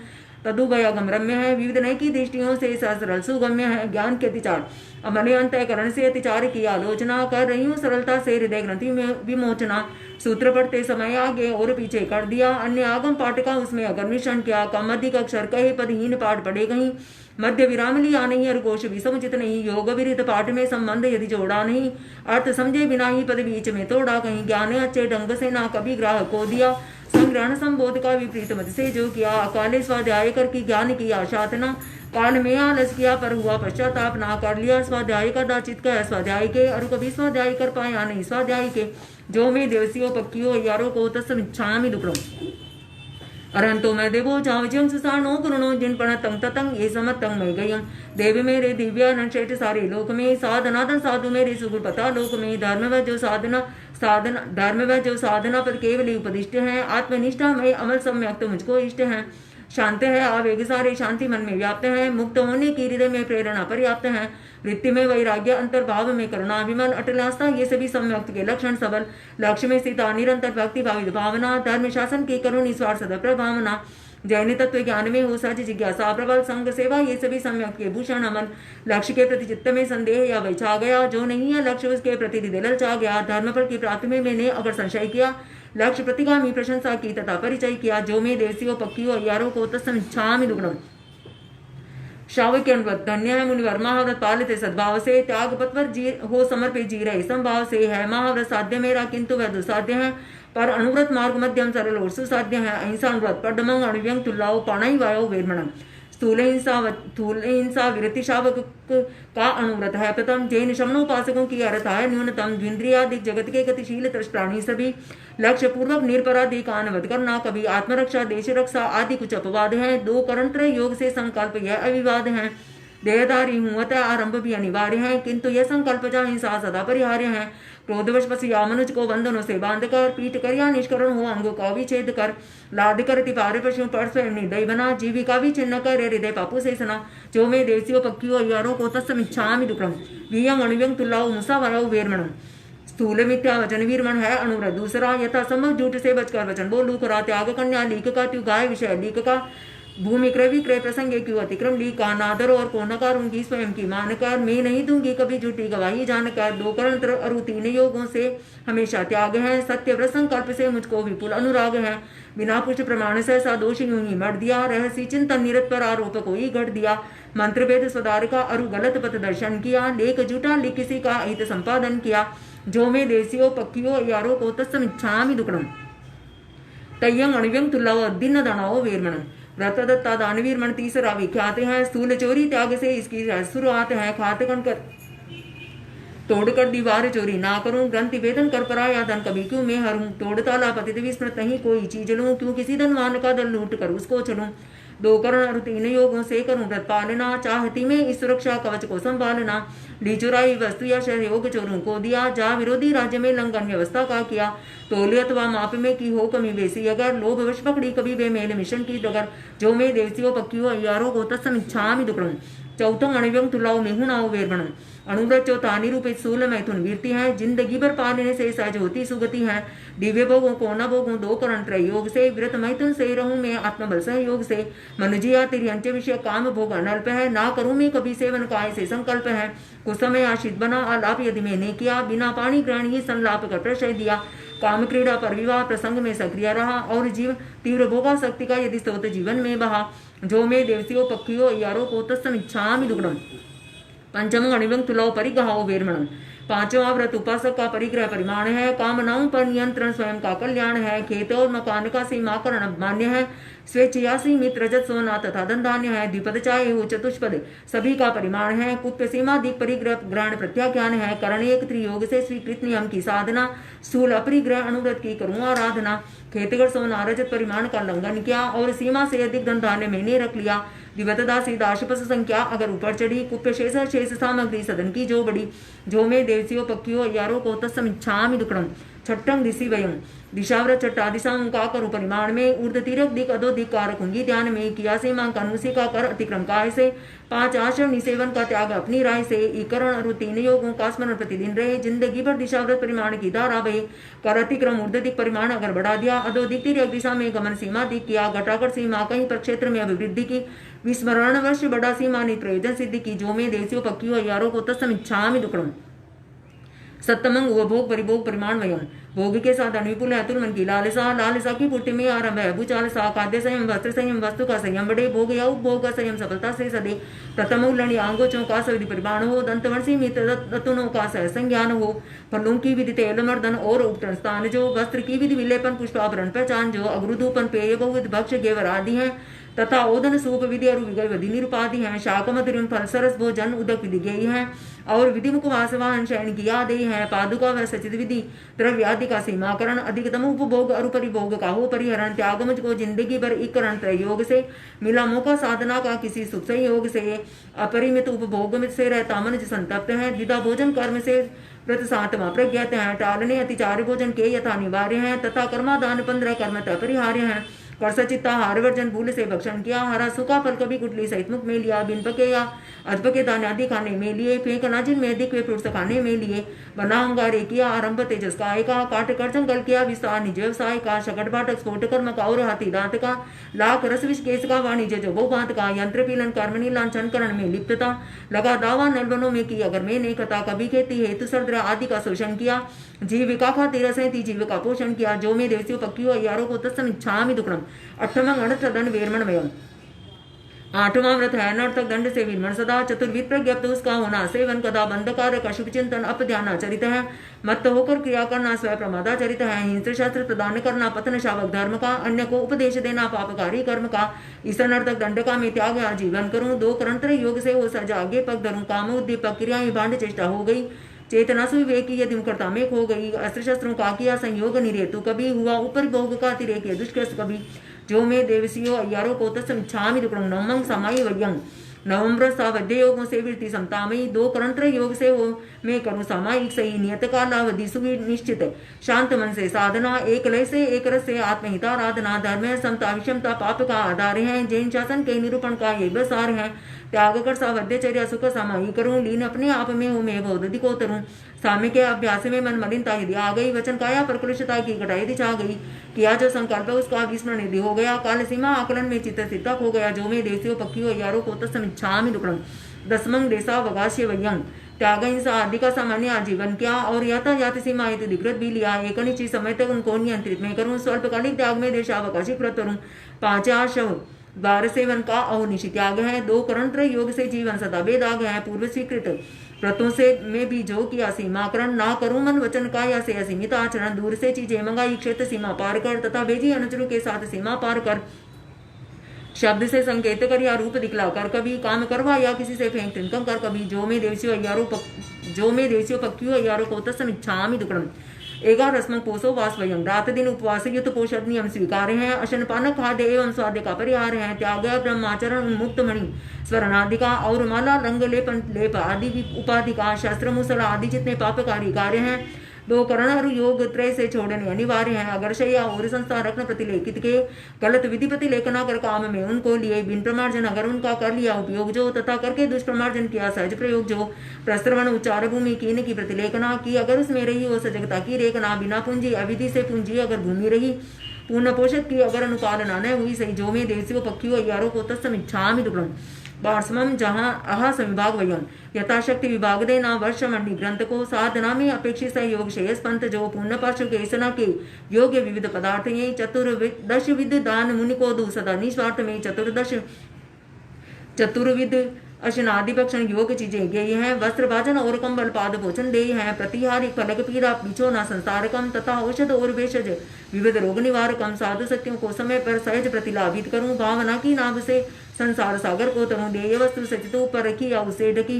तदुभयागम रम्य है विविध नय की दृष्टियों से सरल सुगम्य है ज्ञान के अतिचार अमले अंतःकरण से अतिचार की आलोचना कर रही हूँ सरलता से हृदय ग्रंथि में विमोचना सूत्र पढ़ते समय आगे और पीछे कर दिया अन्य आगम पाठ का उसमें अगर्मिशन किया कम अधिक अक्षर कहे पदहीन पाठ पढ़े गई मध्य विराम लिया नहीं और कोश भी समुचित नहीं योग विरित पाठ में संबंध यदि जोड़ा नहीं अर्थ समझे बिना ही पद बीच में तोड़ा कहीं ज्ञान अच्छे ढंग से ना कभी ग्राहक को दिया संग्रहण संबोध का विपरीत मत से जो किया अकाले स्वाध्याय कर की ज्ञान की आशातना काल में आलस किया पर हुआ पश्चाताप ना कर लिया स्वाध्याय का दाचित का स्वाध्याय के और कभी स्वाध्याय कर पाया नहीं स्वाध्याय के जो मैं देवसियों पक्कियों अय्यारों को तस्मिच्छामि दुक्कडं अरंतो मैं देवो जावज्यं सुसानो गुरुणो जिन पण तंग ततंग ये समतंग मैं गयम देव मेरे दिव्यानंद श्रेष्ठ सारे लोक में साधनादन साधु मेरे सुगुण पता लोक में धर्म व जो साधना पर केवल ही उपदिष्ट है आत्मनिष्ठा में अमल सम्यक तो मुझको इष्ट है शांत है आवेग सारे शांति मन में व्याप्त है मुक्त होने की हृदय में प्रेरणा पर्याप्त है वृत्ति में वैराग्य अंतर्भाव में करुणा विमल अटल आस्था ये सभी सम्यक्त के लक्षण सबल लक्ष्य में स्थित निरंतर भक्ति भावित भावना धर्म शासन की करुण निस्वार्थ सदा प्रभावना जैन तत्व ज्ञान में हो सहज जिज्ञासा प्रबल संग सेवा ये सभी सम्यक्त के भूषण अमन लक्ष्य के प्रति चित्त में संदेह या वह छा गया जो नहीं है लक्ष्य उसके प्रति हृदय ललचा गया धर्म फल की प्राप्ति में मैंने अगर संशय किया लक्ष्य प्रतिगामी प्रशंसा की तथा परिचय किया जो मैं देवसियों पक्कियों अय्यारों को तस्मिच्छामि दुक्कडं श्रावक के अनुव्रत धन्य है मुनिवर महाव्रत पालित सद्भाव से त्याग पत्वर जी हो समर्पित जी रहे संभाव से है महाव्रत साध्य मेरा किंतु वह दुसाध्य है पर अनुव्रत मार्ग मध्यम सरल और सुसाध्य है अहिंसा अनुव्रत पडमंग अणुव्यंग तुल्लाओ पाणाई वायो वेरमणम स्थूल हिंसा विरति शावक का अनुव्रत है प्रथम जैन शमनोपासकों की अर्थ है न्यूनतम द्विंद्रियादिक जगत के गतिशील प्राणी सभी लक्ष्य पूर्वक निरपराधी का अनुवद करना कभी आत्मरक्षा देश रक्षा आदि कुछ अपवाद है दो करणत्रय योग से संकल्प यह अविवाद है देहधारी हूँ अतः आरंभ भी अनिवार्य है किंतु यह संकल्प जा हिंसा सदा परिहार्य है क्रोधवश पशु या मनुज को बंधनों से बांधकर पीट कर या निष्करण हो अंगों का विच्छेद कर लाद कर तिपारे पशु पर स्वयं निर्दय बना जीविका भी छिन्न कर हृदय पापु से सना जो में देवसियों पक्कियों अय्यारों को तस्मिच्छामि दुक्कडं वीयं अणुव्यं तुल्लाओ मुसा वायो वेरमणम स्थूल मिथ्या वचन वीरमण है अनुव्रत दूसरा यथा संभव झूठ से बचकर वचन बोलू करा त्याग कन्या लीक का त्यु गाय विषय लीक का भूमि क्रय विक्रय प्रसंगे क्यों अतिक्रम ली, का नादर और को न करूंगी स्वयं की मानकर, मैं नहीं दूंगी कभी झूठी गवाही जानकर। दो करण अरु तीन योगों से हमेशा त्याग है, सत्य व्रत संकल्प से मुझको विपुल अनुराग है। बिना पुष्ट प्रमाण से सा दोष यूं ही मर दिया, रहस्य चिंतन निरत पर आरोप को ही घट दिया। मंत्र वेद स्वदार का अरु गलत पथ दर्शन किया, लेख झूठा लिख किसी का हित संपादन किया। जो में देशियों पक्षियों यारों को तत्समिच्छामि दुक्कडम, तय्यं अणव्यं तुल्लाव दिन दनाओ वीरमणम। व्रत दत्ता दानवीर मण तीसरा विख्यात है, स्थूल चोरी त्याग से इसकी शुरुआत है। खातकन कर तोड़कर दीवार चोरी ना करूं, ग्रंथि वेदन कर पराया धन कभी क्यों मैं हरूं। तोड़ ताला पतित विस्मृत नहीं कोई चीज लूं, क्यों किसी धनवान का दल लूट कर उसको चलूं। दो करण और तीन योगों से करूं व्रत पालना, चाहती मैं इस सुरक्षा कवच को संभालना। ली चुराई वस्तु या सहयोग चोरों को दिया, जा विरोधी राज्य में लंघन व्यवस्था का किया। तोले अथवा माप में की हो कमी बेसी अगर, लोभ वश पकड़ी कभी वे मेल मिशन की डगर। जो मैं देवसियों पक्कियों अयारों को तत्समिच्छामि दुक्कडम, चौथं अणव्यं तुलाओ मेहुनाओ वेरवणम। अनुव्रत चौथा निरूपित स्थूल मैथुन वीरती है, जिंदगी भर पालने से सहज होती सुगति है। दिव्य भोगों को न भोगों दो करण त्रय योग से, व्रत मैथुन से रहूं मैं आत्मबल सहयोग से। मनुजिया तेरी अंत्य विषय काम भोग अनल्प है, ना करूं मैं कभी सेवन काय से संकल्प है। कुछ समय आशित बना आलाप यदि मैंने किया, बिना पानी ग्रहण ही संलाप कर प्रशय दिया। काम क्रीड़ा पर विवाह प्रसंग में सक्रिय रहा, और जीव तीव्र भोगा शक्ति का यदि स्रोत जीवन में बहा। जो मैं देवसियों पक्षियों यारों को तत्समिच्छामि दुक्कडम, पंचम अणिवं तुलाओ परिग्रहो वेरमणम। पांचवा व्रत उपासक का परिग्रह परिमाण है, कामनाओं पर नियंत्रण स्वयं का कल्याण है। खेत और मकान का सीमाकरण मान्य है, स्वेच्छया सीमित रजत सोना तथा धन धान्य है। द्विपद चाहे हो चतुष्पद सभी का परिमाण है, कुप्य सीमाधिक परिग्रह ग्रहण प्रत्याख्यान है। करण एक त्रियोग से स्वीकृत नियम की साधना, स्थूल अपरिग्रह अनुव्रत की करूं आराधना। खेतगढ़ सोना रजत परिमाण का उल्लंघन किया, और सीमा से अधिक धन धान्य मैंने रख लिया। दिवतदासी दाशपस संख्या अगर ऊपर चढ़ी, कुप्य शेष सामग्री सदन की जो बड़ी। जो में देवसियों पक्षियों यारों को तत्समिच्छामि दुक्कडम, छठं दिशि वयं। दिशाव्रत छठा दिशाओं का करूं परिमाण में, ऊर्ध तिरक दिक अधो दिक का रखूंगी ध्यान में। किया सीमांकन उसी का कर अतिक्रम काय से, पांच आश्रम निसेवन का त्याग अपनी राय से। इकरण और तीन योगों का स्मरण प्रतिदिन रहे, जिंदगी भर दिशाव्रत परिमाण की धारा बहे। कर अतिक्रम ऊर्ध दिक परिमाण अगर बढ़ा दिया, अधो दिक तिरक दिशा में गमन सीमा दिक किया। घटाकर सीमा कहीं पर क्षेत्र में अभिवृद्धि की, विस्मरण वर्ष बढ़ा सीमा ने प्रयोजन सिद्धि की। जो में देवसियों पक्षियों यारों को तत्समिच्छामि दुक्कडम, सप्तमं उपभोग परिभोग परिमाण वयम। भोग के साथ विपुल है अतुल मन की लालसा, लालसा की पूर्ति में आरंभ है भूचालसा। खाद्य संयम वस्त्र संयम वस्तु का संयम बढ़े, भोग या उपभोग का संयम सफलता से सदे। प्रथम उल्लण अंगोचों का सविधि परिमाण हो, दंतवर्षी मित्र रतुनों का सह संज्ञान हो। फलों की विधि तेल मर्दन और उपटन स्थान जो, वस्त्र की विधि विलेपन पुष्पाभरण पहचान जो। अग्रुधूपन पेय बहुविध भक्ष्य गेवर आदि है, तथा ओदन सूप विधि और विगय विधि निरुपाधि है। शाक मधुरिम फल सरस भोजन उदक विधि गेय है, और विधि मुख वासवान शयन की आदि है। पादुका व सचित विधि द्रव्यादि का सीमाकरण, अधिकतम उपभोग और परिभोग का हो परिहरण। त्याग मुझको जिंदगी भर इकरण त्रय योग से, मिला मौका साधना का किसी सुख संयोग से। अपरिमित उपभोग में से रहता मन संतप्त है, द्विधा भोजन कर्म से व्रत सातवां प्रज्ञात है। टालने अतिचार भोजन के यथा अनिवार्य है, तथा कर्मादान 15 कर्म अपरिहार्य है। कर सचिता हार वर्जन भूल से भक्षण किया, हरा सूखा फल कभी गुटली सहित मुख में लिया। बिन पके या अधपके दाने आदि खाने में लिए, फेंकना जिनमें अधिक वे फ्रूट्स खाने में लिए। बना अंगारे किया आरंभ तेजस काय का, काट कर जंगल किया विस्तार निज व्यवसाय का। शकट बाटक स्फोट कर्म का और हाथी दांत का, लाख रस विष केस का वाणिज्य जो बहुभांत का। यंत्र पीलन कर्म नीलांचन करण में लिप्तता, लगा दावा नलबनों में की अगर मैंने कथा। कभी खेती हेतु सर्द्र आदि का शोषण किया, जीविका खातिर रहती जीविका पोषण किया। जो में देवसियों पक्षियों यारों को तत्समिच्छामि दुक्कडम, अठमं अनर्थदंड वेरमणमयम्। आठवां व्रत है अनर्थक दंड से विरमण सदा। चतुर्विध प्रज्ञप्त उसका होना, सेवन कदा बंधकार का शुभ चिंतन अपध्यानाचरित है। मत होकर क्रिया करना स्वयं प्रमादाचरित है। हिंस्र शास्त्र प्रदान करना पतन शावक धर्म का, अन्य को उपदेश देना पापकारी कर्म का। इस अनर्थक दंड का मैं त्याग आजीवन करूं, दो करण योग से हो सजा आगे पग धरूं। काम उद्दीपक क्रियाएं भांड चेष्टा हो गई, चेतना सुविवेकी यदि मुखरता में खो गई। अस्त्र शस्त्रों का किया संयोग निरेतु कभी, हुआ ऊपर भोग का अतिरेक दुष्कृत कभी। जो में देवसियों अय्यारों को तत्समिच्छामि दुक्कडम, नवमं समाई वयं। नवम व्रत सावध्य योगों से वृत्ति समतामयी, दो करणत्र योग से हो मैं करूं सामायिक सही। नियत कालावधि सुनिश्चित शांत मन से साधना, एक लय से एक रस से आत्महिताराधना। धर्म समता विषमता पाप का आधार है, जैन शासन के निरूपण का ये बसार है। त्याग कर सावध्यचर्या सुख समाई करूं, लीन अपने आप में हो मैं बहुत को तरूं। साम्य के अभ्यास में मन मलिनता यदि आ गई, वचन काया पर कलुषता की घटाई यदि छा गई। किया जो संकल्प है उसका विस्मरण निधि हो गया। काल सीमा आकलन में चित्त सिद्धक हो गया। जो में देवसियों पक्षियों अय्यारों को तत्समिच्छामि दुक्कड़म। दसमंग देशा वगास्य वयंग त्याग हिंसा आदि का सामान्य आजीवन क्या और यातायात सीमा हेतु अधिकृत भी लिया। एक निश्चित समय तक उनको नियंत्रित में करूँ। स्वल्पकालिक त्याग में देशावकाशी व्रत करूँ। 5 शव 12 सेवन का अहोनिशी त्याग है। 2 करण योग से जीवन सदा बेदाग है। पूर्व स्वीकृत व्रतों से में भी जो किया सीमाकरण ना करूं। मन वचन का या से असीमित आचरण। दूर से चीजें मंगाई क्षेत्र सीमा पार कर तथा भेजी अनुचरों के साथ सीमा पार कर। शब्द से संकेत कर या रूप दिखलाकर कभी काम करवा या किसी से फेंक तिनकम कर कभी। जो में देवसियों पक्षियों अय्यारों को तत्समिच्छामि दुक्कड़म। 11 पोषो वास वयं रात दिन उपवास युक्त पोषद नियम स्वीकार है। अशनपान खाद्य एवं स्वाद्य का परिहार है। त्याग ब्रह्माचरण उन्मुक्त मणि स्वरनादि का और माला रंग लेप आदि उपाधि का शास्त्र मुसल आदि जितने पापकारी कार्य हैं 2 करण और योग त्रय से छोड़ने अनिवार्य है। अगर शैया और संस्था रत्न प्रतिलेखित के गलत विधि प्रतिलेखना कर काम में उनको लिए बिन प्रमार्जन अगर उनका कर लिया उपयोग जो तथा करके दुष्प्रमार्जन किया सहज प्रयोग जो प्रस्रवण उच्चार भूमि कीन की प्रतिलेखना की अगर उसमें रही हो सजगता की रेखना बिना पूंजी अविधि से पूंजी अगर भूमि रही पूर्ण पोषक की अगर अनुपालना न हुई सही। जो में देवसियों पक्षियों अय्यारों को तत्समिच्छामि दुक्कड़म। 12 जहाँ अहा संविभाग वयं यथाशक्ति विभाग देना वर्ष मंडी ग्रंथ को साधना में अपेक्षित सहयोग शेष पंथ जो पूर्ण पार्श्व केसना के योग्य विविध पदार्थ ये 14 विद दान मुनि को दू सदा निस्वार्थ में 14 अशनादि भक्षण योग चीजें गई हैं। वस्त्र भाजन और कंबल पाद भोजन दे हैं। प्रतिहारी फलक पीड़ा बिछोना संसारकम तथा औषध और भेषज विविध रोग निवारकम। साधु सत्यों को समय पर सहज प्रतिलाभित करूं। भावना की नाभ से संसार सागर को तरूं। देय वस्तु सचित ऊपर रखी या उसे ढकी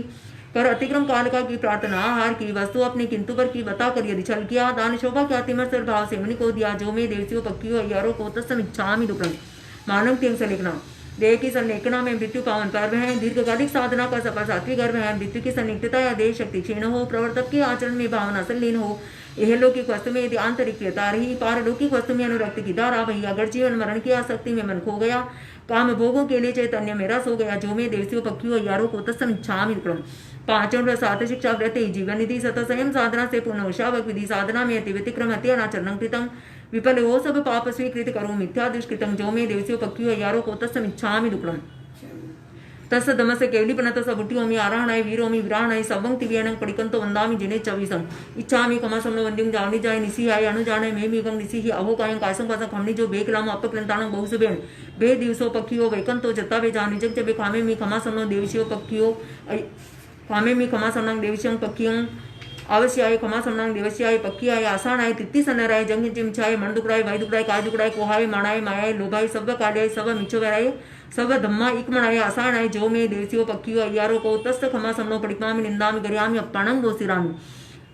कर अतिक्रम काल का की प्रार्थना आहार की वस्तु अपने किंतु पर की बताकर यदि छल किया। दान शोभा के अतिमत्सर भाव से मुनि को दिया। जो में देवसियों पक्षियों अय्यारों को तत्समिच्छामि दुक्कड़म। मानव त्यंग संलेखना देह की संलेखना में मृत्यु पावन पर्व है। दीर्घकालिक साधना का सफल सात्विक गर्भ है। मृत्यु की सन्निग्धता या देह शक्ति क्षीण हो प्रवर्तक के आचरण में भावना संलीन हो। यह लौकिक वस्तु में यदि आंतरिक प्रियता रही पारलौकिक वस्तु में अनुरक्ति की धारा वही अगर जीवन मरण की आसक्ति में मन खो गया काम भोगों के लिए चैतन्य में रस हो गया। जो में देवसियों पक्षियों अय्यारों को तत्समिच्छामि दुक्कड़म। 5 और 7 शिक्षा व्रत जीवन निधि सत संयम साधना से पूर्ण वशावक विधि साधना में अति व्यतिक्रम हत्याचरण कृतम विफल हो सब पाप स्वीकृत करूं मिथ्या दुष्कृतम। जो में देवसियों पक्षियों अय्यारों को तत्समिच्छामि दुक्कड़म। तस् दमस केवलीपनत सबुट्योमि आराहणाय वीरोमि विराहणाय सवं तिव्यनं पडिकंतो वंदामि जिने चविसं इच्छामि कमसमनो वंद्यं जावनि जाय निसिहाय अनुजाने मेमिगं निसिहि अहोकायं कासं कासं खमनि जो बेकलाम अपक्लंतानं बहुसुबेन बे दिवसो पक्षियो वैकंतो जत्ता वे जानि जग जबे खामे मी खमासमनो देवसियो पक्षियो खामे मी खमासमनं देवसियं पक्षियं अवश्याय खमासमनं देवस्याय पक्षियाय आसानाय तित्ति सनराय जंग चिमचाय मन दुकड़ाय वाय दुकड़ाय काय दुकड़ाय कोहाय माणाय मायाय लोभाय सब काल्याय सब मिच्छो वराय सब धम्मा इकमणाय आसानाय। जो में देवसियों पक्षियों अय्यारों को तस्त खमासमनो पडिकामि निंदामि गर्यामि अपमानं गोसिरामि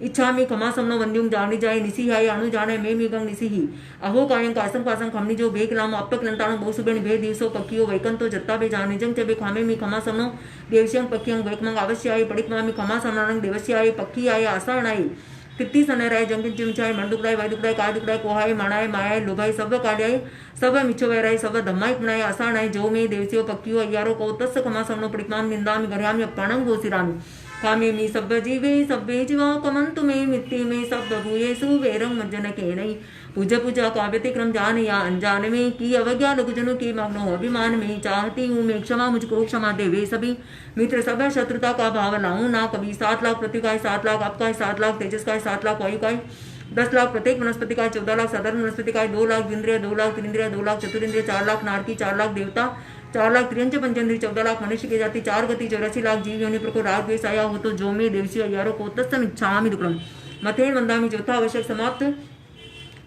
इच्छामि खमासमनो वंद्युं जावनि जाय निसिहाय अनुजाने मेमिगं निसिहि अहोकायं कासं कासं खमनि जो बेकलाम अपक्लंतानं बहुसुबेन बे दिवसो पक्षियो वैकंतो जत्ता बे जानि जंग चबे खामे मी खमासमनो देवस्यं पक्षियं वैकमंग अवश्याय पडिकमामि खमासमनं देवस्याय पक्षियाय आसानाय तित्ति सनराय जंग चिमचाय मन दुकड़ाय वाय दुकड़ाय काय दुकड़ाय कोहाय माणाय मायाय लोभाय सब काल्याय सब मिच्छो वैराय सब धम्माय पुणाय आसानाय। जो में देवसियों पक्षियों अय्यारों को तस्य खमासमनो पडिकमामि निंदामि गर्यामि अपमानं गोसिरामि कामे मी सब जीवे सब्बे जीवा कमंतु में मित्ति में सब भूयेषु वेरं मज्जन के नहीं पूजा पूजा का व्यतिक्रम जान या अनजान में की अवज्ञा लघुजनों के मग्नो अभिमान में चाहती हूँ मैं क्षमा मुझको क्षमा दे वे सभी मित्र सब शत्रुता का भाव लाऊं ना कभी। 7 लाख पृथ्वी का 7 लाख आपका 7 लाख तेजस का 7 लाख वायु का 10 लाख प्रत्येक वनस्पति का 14 लाख साधारण वनस्पति का 2 लाख इंद्रिय 2 लाख त्रिंद्रिय 2 लाख चतुरिंद्रिय 4 लाख नारकी 4 लाख देवता 4 लाख त्रियंच पंचेंद्रिय 14 लाख मनुष्य की जाति 4 गति 84 लाख जीव योनि पर को राग द्वेष आया हो तो। जो में देवसियों अय्यारों को तत्समिच्छामि दुक्कड़म। मथेन वंदामि चौथा आवश्यक समाप्त।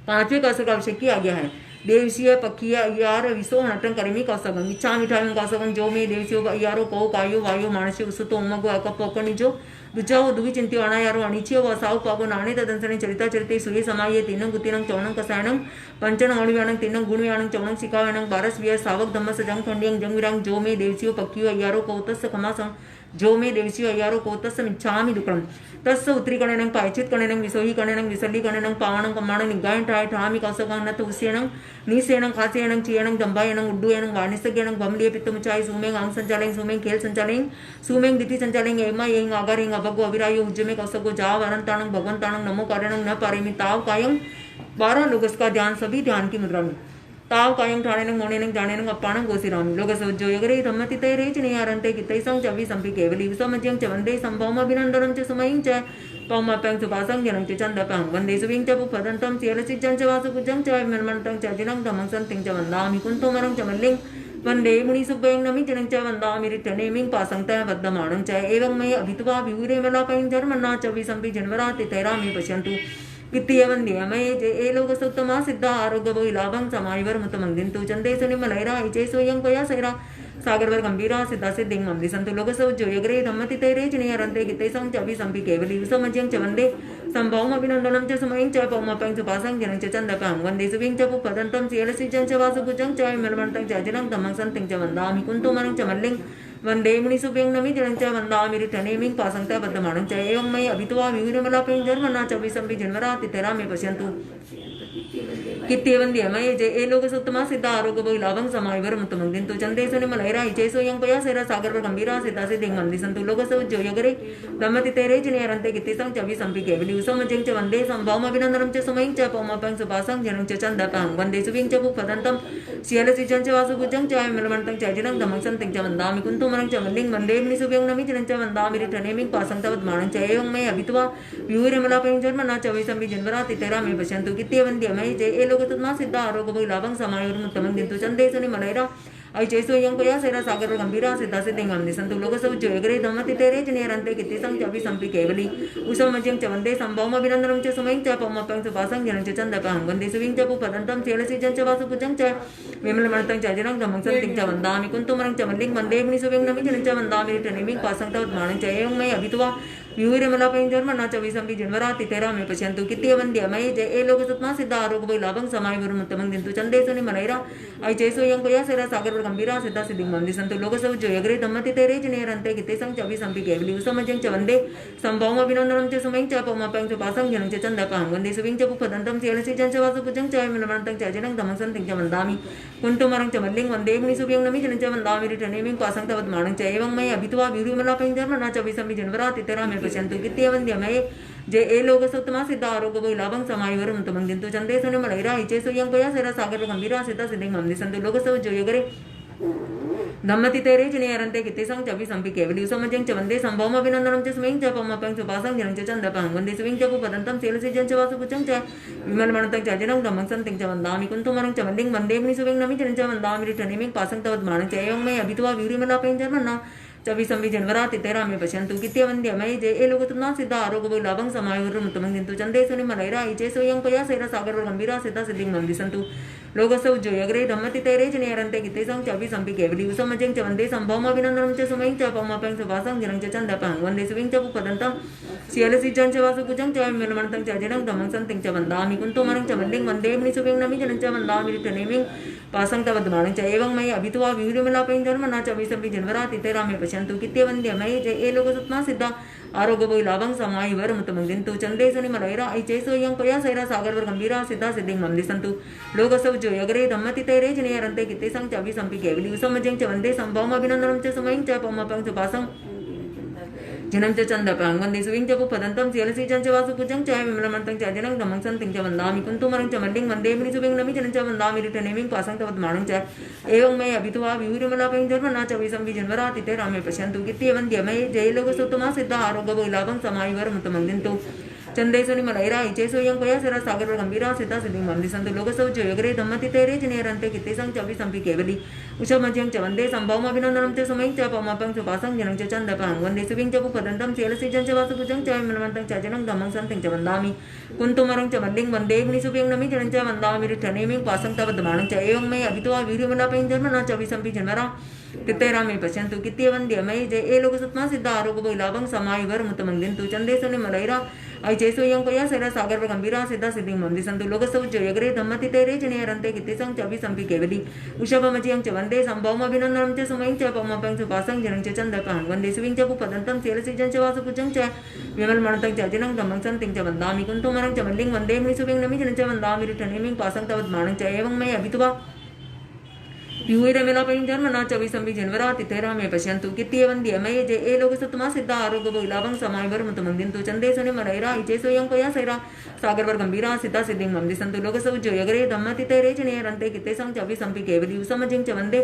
5वें कौशल का आवश्यक किया गया है। देवसिय पक्षिय अय्यार विसो नटन करेमी कौशगम इच्छा मिठाई कौशगम। जो में देवसियों अय्यारों को कायो वायो मानस्य उसतो उमगो अकपोकनिजो दुचाओ दुवि चिंत्यो अनायारो अनिच्यो वसाओ पागो नाने तदंसने चरिता चरिते सुये समाये तीनं गुतिनं चौनं कसायनं पंचनं अणुव्यानं तीनं गुणव्यानं चौनं सिकाव्यानं 12 विय सावक धम्मस जंग खंडियं जंग विरंग। जो में देवसियों पक्षियों अय्यारों को तस्य खमासं। जो में देवसियों अय्यारों को तत्समिच्छामि दुक्कड़म। तस्य उत्तरीकरणं पायचित करणं विसोहीकरणं विसल्लीकरणं पावनं कम्माणं निगायं ठाय ठामि कौशगं नत उस्येनं नीसेनं खासेनं चियनं जंबायनं उड्डुयनं वाणिसज्ञनं भमलिय पित्तमुचाय सुमें आंग संचालयं सुमें खेल संचालयं सुमें दिति संचालयं एमा यें आगारें अभगो अविरायो उज्जमे कौशगो जाव अनंताणं भगवंताणं नमो कारणं न पारेमि ताव कायं 12 लोगस का ध्यान सभी ध्यान की मुद्रा में ताव कायम ठाणे मोने जाने अपाणं गोसिरामी लोग सौज्योगरे धम्मति तैरे चिनियारंते कितैसं च विसंपि केवली विसमज्यं च वन्दे संभवम अभिनन्दनं च समयं च पौमप्यं सुपासं जनं च चन्दपं वन्दे सुविं च पुपदन्तं सियलसिज्जं च वासुपुजं च विमर्मन्तं च जिनं धमं सन्तिं च वन्दामि कुन्तोमरं च मल्लिं वन्दे मुनिसुभ्यं नमि जनं च वन्दामि रिट्टनेमिं पासं त बद्धमानं च एवं मे अभित्वा विहुरे मलापयं धर्मन्ना च विसंपि जन्वराति तैरामि पश्यन्तु वित्तीयवन्द्यमये जे ए लोकसोत्तमा सिद्धा आरोग्य लाभं समायवर मुतमंदिन्तु चंदेसु निमलैरा इचे सोयं पया सैरा सागरवर गंभीरा सिद्धा सिद्धिं ममदि सन्तु लोकसौज्यो यगरे धम्मति तैरे चिनियरन्ते कितैसं च अभिसंपि केवली विसमज्यं च वन्दे संभवम् अभिनन्दनं च समयं च पौमपं सुपासं जनं च चन्दपं वन्दे सुविं च पुपदन्तं सियलसिजं च वासुभुजं च विमलमन्तं च अजनं धम्मं सन्तिं च वन्दामि कुन्तोमरं च मल्लिं वन्दे मुनिसुभ्यं नमि जनं च वन्दामि रिट्टनेमिं पासं त बद्धमानं च एवं मयि अभित्वा विहुरमलापयं जन्मना च विसंपि जन्मराति तैरामि पश्यन्तु कित्यवन्द्यमये जे ए लोकसोत्तमा सिद्धा आरोग्य लाभं समायवर मुतमंदिन्तु चंदेसु निमलैरा इचे सोयं पया सैरा सागरवर गंभीरा सिद्धा सिद्धिं ममदि सन्तु लोकसौज्यो यगरे धम्मति तैरे चिनियरन्ते कितैसं च विसंपि केवली विसमज्यं च वन्दे संभवम् अभिनन्दनं च समयं च पौमपं सुपासं जनं च चन्दपं वन्दे सुविं च पुपदन्तं सियलसिजं च वासुभुजं च विमलमन्तं च अजनं धम्मं सन्तिं च वन्दामि कुन्तोमरं च मल्लिं वन्दे मुनिसुभ्यं नमि जनं च वन्दामि रिट्टनेमिं पासं त बद्धमानं च एवं मे अभित्वा विहुरमलापयं जन्मना च विसंपि जन्मराति तैरामि पश्यन्तु कित्यवन्द्यमये जे ए लोकसोत्तमा सिद्धा आरोग्य लाभं समायवर मुतमंदिन्तु चन्देसु निमलैरा ऐचैसो यं पया सैरा सागरवर गंभीरा सिद्धा सिद्धिं ममदि सन्तु लोकसौज्यो यगरे धम्मति तैरे चिनियरन्ते कितैसं च विसंपि केवली विसमज्यं च वन्दे संभवम् अभिनन्दनं च समयं च पौमपं सुपासं जनं च चन्दपं वन्दे सुविं च पुपदन्तं सियलसिजं च वासुभुजं च विमलमन्तं च अजनं धम्मं सन्तिं च वन्दामि कुन्तोमरं च मल्लिं वन्दे मुनिसुभ्यं नमि जनं च वन्दामि रिट्टनेमिं पासं त बद्धमानं च एवं मयि अभित्वा विहुरमलापयं जन्मना च विसंपि जन्मराति तैरामि पश्यन्तु कित्यवन्द्यमये जे ए लोकसोत्तमा सिद्धा आरोग्य लाभं समायवर मुतमंदिन्तु चन्देसु निमलैरा ऐचैसो यं पया सैरा सागरवर गंभीरा सिद्धा सिद्धिं ममदि सन्तु लोकसौज्यो यगरे धम्मति तैरे चिनियरन्ते कितैसं च अभिसंपि केवली विसमज्यं च वन्दे संभवम् अभिनन्दनं च समयं च पौमपं सुपासं जनं च चन्दपं वन्दे सुविं च पुपदन्तं सियलसिजं च वासुभुजं च विमलमन्तं च अजनं धम्मं सन्तिं च वन्दामि कुन्तोमरं च मल्लिं वन्दे मुनिसुभ्यं नमि जनं च वन्दामि रिट्टनेमिं पासं त बद्धमानं च एवं मयि अभित्वा विहुरमलापयं जन्मना च विसंपि जन्मराति तैरामि पश्यन्तु कित्यवन्द्यमये जे ए लोकसोत्तमा सिद्धा आरोग्य लाभं समायवर मुतमंदिन्तु चन्देसु निमलैरा इचैसो यं पया सैरा सागरवर गंभीरा सिद्धा सिद्धिं ममदि सन्तु लोकसौज्यो यगरे धम्मति तैरे चिनियरन्ते कितैसं च विसंपि केवली विसमज्यं च वन्दे संभवम् अभिनन्दनं च समयं च पौमपं सुपासं जनं च चन्दपं वन्दे सुविं च पुपदन्तं सियलसिजं च वासुभुजं च विमलमन्तं च अजनं धम्मं सन्तिं च वन्दामि कुन्तोमरं च मल्लिं वन्दे मुनिसुभ्यं नमि जनं च वन्दामि रिट्टनेमिं पासं त बद्धमानं च एवं मयि अभित्वा विहुरमलापयं जन्मना च विसंपि जन्मराति तैरामि पश्यन्तु कित्यवन्द्यमये जे ए लोकसोत्तमा सिद्धा आरोग्य लाभं समायवर मुतमंदिन्तु चन्देसु निमलैरा इचैसो यं पया सैरा सागरवर गंभीरा सिद्धा सिद्धिं ममदि सन्तु लोकसौज्यो यगरे धम्मति तैरे चिनियरन्ते कितैसं च विसंपि केवली विसमज्यं च वन्दे संभवम् अभिनन्दनं च समयं च पौमपं सुपासं जनं च चन्दपं वन्दे सुविं च पुपदन्तं सियलसिजं च वासुभुजं च विमलमन्तं च अजनं धम्मं सन्तिं च वन्दामि कुन्तोमरं च मल्लिं वन्दे मुनिसुभ्यं नमि जनं च वन्दामि रिट्टनेमिं पासं त बद्धमानं च एवं मयि अभित्वा विहुरमलापयं जन्मना च विसंपि जन्मराति तैरामि पश्यन्तु कित्यवन्द्यमये जे ए लोकसोत्तमा सिद्धा आरोग्य लाभं समायवर मुतमंदिन्तु चन्देसु निमलैरा ऐचैसो यं पया सैरा सागरवर गंभीरा सिद्धा सिद्धिं ममदि सन्तु लोकसौज्यो यगरे धम्मति तैरे चिनियरन्ते कितैसं च विसंपि केवली विसमज्यं च वन्दे संभवम् अभिनन्दनं च समयं च पौमपं सुपासं जनं च चन्दपं वन्दे सुविं च पुपदन्तं सियलसिजं च वासुभुजं च विमलमन्तं च अजनं धम्मं सन्तिं च वन्दामि कुन्तोमरं च मल्लिं वन्दे मुनिसुभ्यं नमि जनं च वन्दामि रिट्टनेमिं पासं त बद्धमानं च एवं मयि अभित्वा विहुरमलापयं जन्मना च विसंपि जन्मराति तैरामि पश्यन्तु कित्यवन्द्यमये जे लोकसोत्तमा सिद्धा आरोग्य लाभं समायवर मुतमंदिन्तु चन्देसु निमलैरा इचैसो यं पया सैरा सागरवर गंभीरा सिद्धा सिद्धिं ममदि सन्तु लोकसौज्यो यगरे धम्मति तैरे चिनियरन्ते कितैसं च विसंपि केवली विसमज्यं च वन्दे संभवम् अभिनन्दनं च समयं च पौमपं सुपासं जनं च चन्दपं वन्दे सुविं च पुपदन्तं सियलसिजं च वासुभुजं च विमलमन्तं च अजनं धम्मं सन्तिं च वन्दामि कुन्तोमरं च मल्लिं वन्दे मुनिसुभ्यं नमि जनं च वन्दामि रिट्टनेमिं पासं त बद्धमानं च एवं मयि अभित्वा विहुरमलापयं जन्मना च विसंपि जन्मराति तैरामि पश्यन्तु कित्यवन्द्यमये जे ए लोकसोत्तमा सिद्धा आरोग्य लाभं समायवर मुतमंदिन्तु चन्देसु निमलैरा ऐचैसो यं पया सैरा सागरवर गंभीरा सिद्धा सिद्धिं ममदि सन्तु लोकसौज्यो यगरे धम्मति तैरे चिनियरन्ते कितैसं च विसंपि केवली विसमज्यं च वन्दे संभवम् अभिनन्दनं च समयं च पौमपं सुपासं जनं च चन्दपं वन्दे सुविं च पुपदन्तं सियलसिजं च वासुभुजं च विमलमन्तं च अजनं धम्मं सन्तिं च वन्दामि कुन्तोमरं च मल्लिं वन्दे मुनिसुभ्यं नमि जनं च वन्दामि रिट्टनेमिं पासं त बद्धमानं च एवं मयि अभित्वा प्यूरमेला जन्म न चविसंबि जनवरा तिथेरा में पश्यंतु कित्तीय वंद्य मये जे ए लोग सतमा सिद्धा आरोग्य बोलाभं समाय वर मुत मंदिंतु चंदे सने मलैरा इचे सोयं कोया सैरा सागर वर गंभीरा सिद्धा सिद्धिं मंदि संतु लोग सब जो यगरे धम्म तिथेरे जने रंते कित्ते संग चविसंबि केवली समजिं च वंदे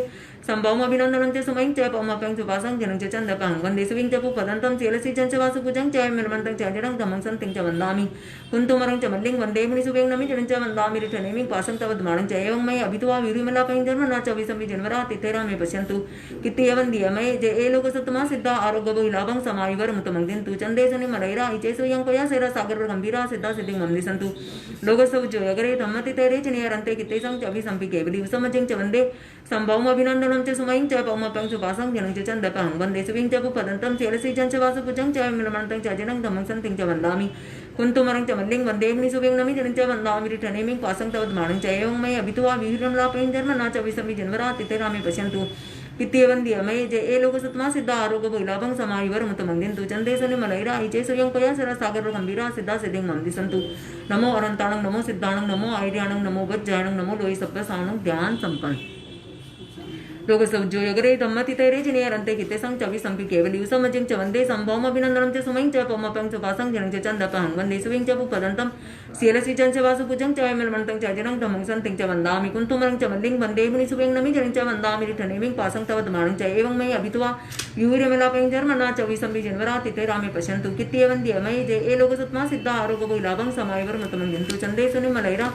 संभवम अभिनंदनं च सुमयं च पमपं च वासं जनं च चंदपं वंदे सुविं च पुपदन्तं चेलसि च वासु पूजं च मिर्मन्तं च जडं धम्मं संतिं च वन्दामि कुन्तुमरं च मल्लिं वंदे मुनि सुवें नमि जडं च वन्दामि रिठनेमि पासं तव धमाणं च एवं मय अभितवा विरुमला जन्म न चविसंबि जनवरा तिथेरा में पश्यन्तु कित्तीय वंद्य मये जे ए लोग सतमा सिद्धा आरोग्य बोलाभं समाय वर मुत मंदिंतु चंदे सने मलैरा इचे सोयं कोया सैरा सागर वर गंभीरा सिद्धा सिद्धिं मंदि संतु लोग सब जो यगरे धम्म तिथेरे जने रंते कित्ते संग चविसंबि केवली समजिं च वंदे संभवम अभिनंदनं च सुमयं च पमपं च वासं जनं च चंदपं वंदे सुविं च पुपदन्तं चेलसि च वासु पूजं च मिलमन्तं च जनं धम्मं संतिं च वन्दामि कुन्तुमरं च मल्लिं वंदे मुनि सुवें नमि जनं च वन्दामि रिठनेमि पासं तव धमाणं च एवं मय अभितवा विरुमला जन्म न चविसंबि जनवरा तिथेरा में पश्यन्तु कित्तीय वंद्य मये जे ए लोग सतमा सिद्धा आरोग्य बोलाभं समाय वर मुत मंदिंतु चंदे सने मलैरा इचे सोयं कोया सैरा सागर वर गंभीरा सिद्धा सिद्धिं मंदि संतु नमो अनंताणं नमो सिद्धाणं नमो आयर्याणं नमो वज्रायणं नमो लोहि सब्ब साणं ध्यान संपन्न लोग सब जो यगरे धम्म तिथेरे जने रंते कित्ते संग चविसंबि केवली समजिं च वंदे संभवम अभिनंदनं च सुमयं च पमपं च वासं जनं च चंदपं वंदे सुविं च पुपदन्तं चेलसि च वासु पूजं च मिलमन्तं च जनं धम्मं संतिं च वन्दामि कुन्तुमरं च मल्लिं वंदे मुनि सुवें नमि जनं च वन्दामि रिठनेमि पासं तव धमाणं च एवं मयि अभितवा यूयमेलापं जन्म न चविसंबि जनवरा तिथेरा में पश्यन्तु कित्तीय वंद्य मये जे ए लोग सतमा सिद्धा आरोग्य बोलाभं समाय वर मुत मंदिंतु चंदे सने मलैरा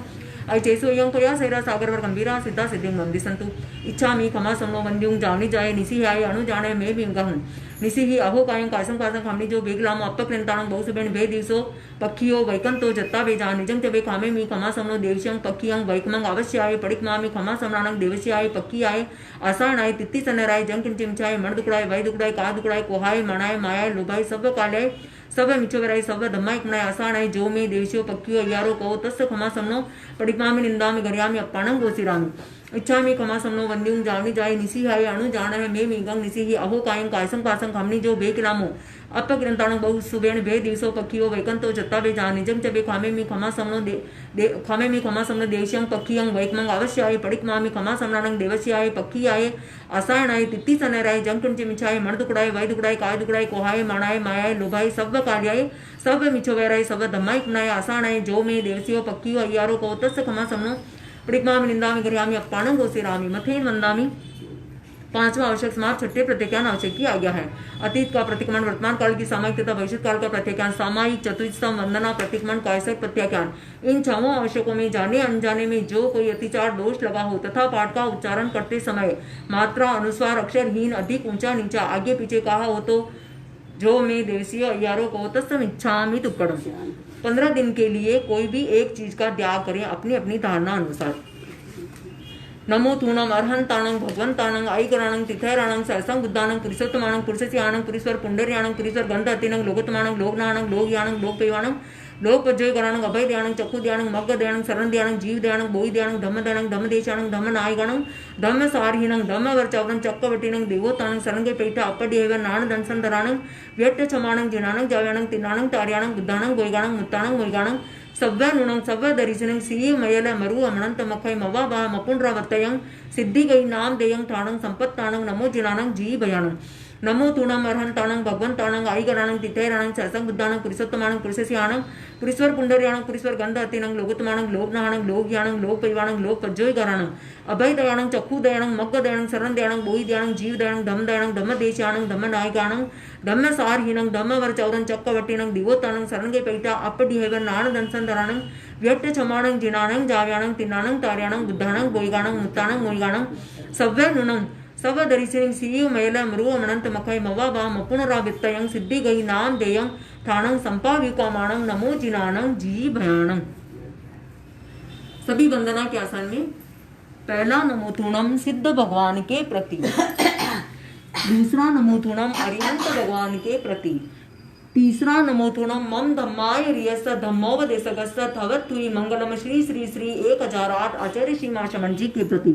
ऐचे सोयं कोया सैरा सागर वर गंभीरा सिद्धा सिद्धिं मंदि संतु इच्छामि खमा समनो वंद्युं जावनी जाय निसी आय अणु जाने मे बिंगहं निसी ही अहो कायं कासं कासं खामनी जो बेगलाम अप्पक्रेंताणं बहु सुबेण बे दिवसो पक्षियो वैकंतो जत्ता बे जान निजं च बे खामे मी खमा समनो देवश्यं पक्षियं वैकमंग अवश्याय पडिकमामि खमा समनानं देवश्याय पक्कियाय आसाणाय तित्ति सनराय जं किंचिमचाय मण दुकड़ाय वै दुकड़ाय का दुकड़ाय कोहाय मणाय मायाय लुभाय सब काल्याय सब मिचोवराय सब धम्माय कणाय आसाणाय जो मे देवश्यो पक्कियो अय्यारो कहो तस्य खमा समनो पडिकमामि निंदामि गर्यामि अप्पाणं गोसिरामि इच्छामि खमा समनो वंद्युं जावनी जाय निसी हाय अणु जान है मे मीगंग निसी ही अहो कायं कायसं कासं खामनी जो बेकिलामो अपग्रंथाणं बहु सुबेण बे दिवसो पक्षियो वैकंतो जत्ता बे जान निजं च बे खामे मी खमा समनो देवश्यं पक्षियं वैकमंग अवश्याय पडिकमामि खमा समनानं देवस्याय पक्कियाय आसायणाय तित्ति सनराय जंकिंचिमिचाय मण दुकड़ाय वै दुकड़ाय काय दुकड़ाय कोहाय मणाय मायाय लुभाय सब काल्याय सब मिचोवराय सब धम्माय कणाय आसाणाय जो मे देवस्यो पक्कियो अय्यारो कहो तस्य खमा समनो पडिकमामि निंदामि गर्यामि अप्पाणं गोसिरामि मथेन वंदामि। पांचवा आवश्यक समाज छठे प्रत्येज्ञान आवश्यक की आज्ञा है। अतीत का प्रतिक्रमण, वर्तमान काल की सामायिक तथा भविष्य काल का प्रत्येज्ञान, सामायिक, चतुर्थम, वंदना, प्रतिक्रमण, कायसक प्रत्याख्यान। इन छहों आवश्यकों में जाने अनजाने में जो कोई अतिचार दोष लगा हो तथा पाठ का उच्चारण करते समय मात्रा अनुस्वार अक्षरहीन, अधिक, ऊंचा नीचा, आगे पीछे कहा हो तो जो मैं देवसी अय्यारो को तत्सम इच्छामि तुक्कड़म। 15 दिन के लिए कोई भी एक चीज का त्याग करें अपनी अपनी धारणा अनुसार। नमो तूणम अर्हंताणं भगवंताणं ऐकराणं तिथैराणं सरसं बुद्धाणं पुरुषोत्तमाणं पुरुषस्याणं पुरुषवर पुंडर्याणं पुरुषवर गंधहतिनं लोकोत्तमाणं लोकनाणं लोकयाणं लोकपैवाणं लोकपज्जयकराणं अभयदयाणं चक्षुदयाणं मग्गदयाणं शरणदयाणं जीवदयाणं बोहिदयाणं धम्मदयाणं धम्मदेशाणं धम्मनायगणं धम्मसारहीणं धम्मवर्चवनं चक्रवटिनं देवोत्ताणं शरणगेपैठ अप्पडिहेव नाणदंसंधराणं व्यट्टचमाणं जिनाणं जाव्याणं तिनाणं तार्याणं बुद्धाणं गोयगाणं मुत्ताणं मोयगाणं सव्य नुणं सव्य दरिशनं सीय मयल मरु अमणंत मखै मवा बा मपुंड्रावत्तयं सिद्धि गई नाम देयं ठाणं संपत्ताणं नमो जिनाणं जी भयाणं। नमो तूणम अर्हंताणं भगवंताणं ऐगराणं तिथैराणं सरसं बुद्धाणं पुरुषोत्तमाणं पुरुषस्याणं पुरुषवर पुंडर्याणं पुरुषवर गंधहतिनं लोकोत्तमाणं लोकनाहणं लोकयाणं लोकपैवाणं लोकपज्जयकराणं अभयदयाणं चक्षुदयाणं मग्गदयाणं शरणदयाणं बोहिदयाणं जीवदयाणं धम्मदयाणं धम्मदेशाणं धम्मनायकाणं धम्मसारहीणं धम्मवरचौरं चक्रवटिनं दिवोत्ताणं शरणगेपैठ अप्पडिहेव नाणदंसंधराणं व्यट्टचमाणं जिनाणं जाव्याणं तिनाणं तार्याणं बुद्धाणं गोयगाणं मुत्ताणं मोयगाणं सव्य नुणं सव दरिशनं सीय मयल मरु अमणंत मखै मवा बा मपुनरावित्तयं सिद्धि गई नाम देयं ठाणं संपाविकामाणं नमो जिनाणं जी भयाणं। सभी वंदना के आसन में पहला नमो तूणम सिद्ध भगवान के प्रति, दूसरा नमो तूणम अरिहंत भगवान के प्रति, तीसरा नमो तूणम मम धम्माय रियस धम्मोपदेशकस्त थवत्वी मंगलम श्री श्री श्री 1008 आचार्य श्री मां शमन जी के प्रति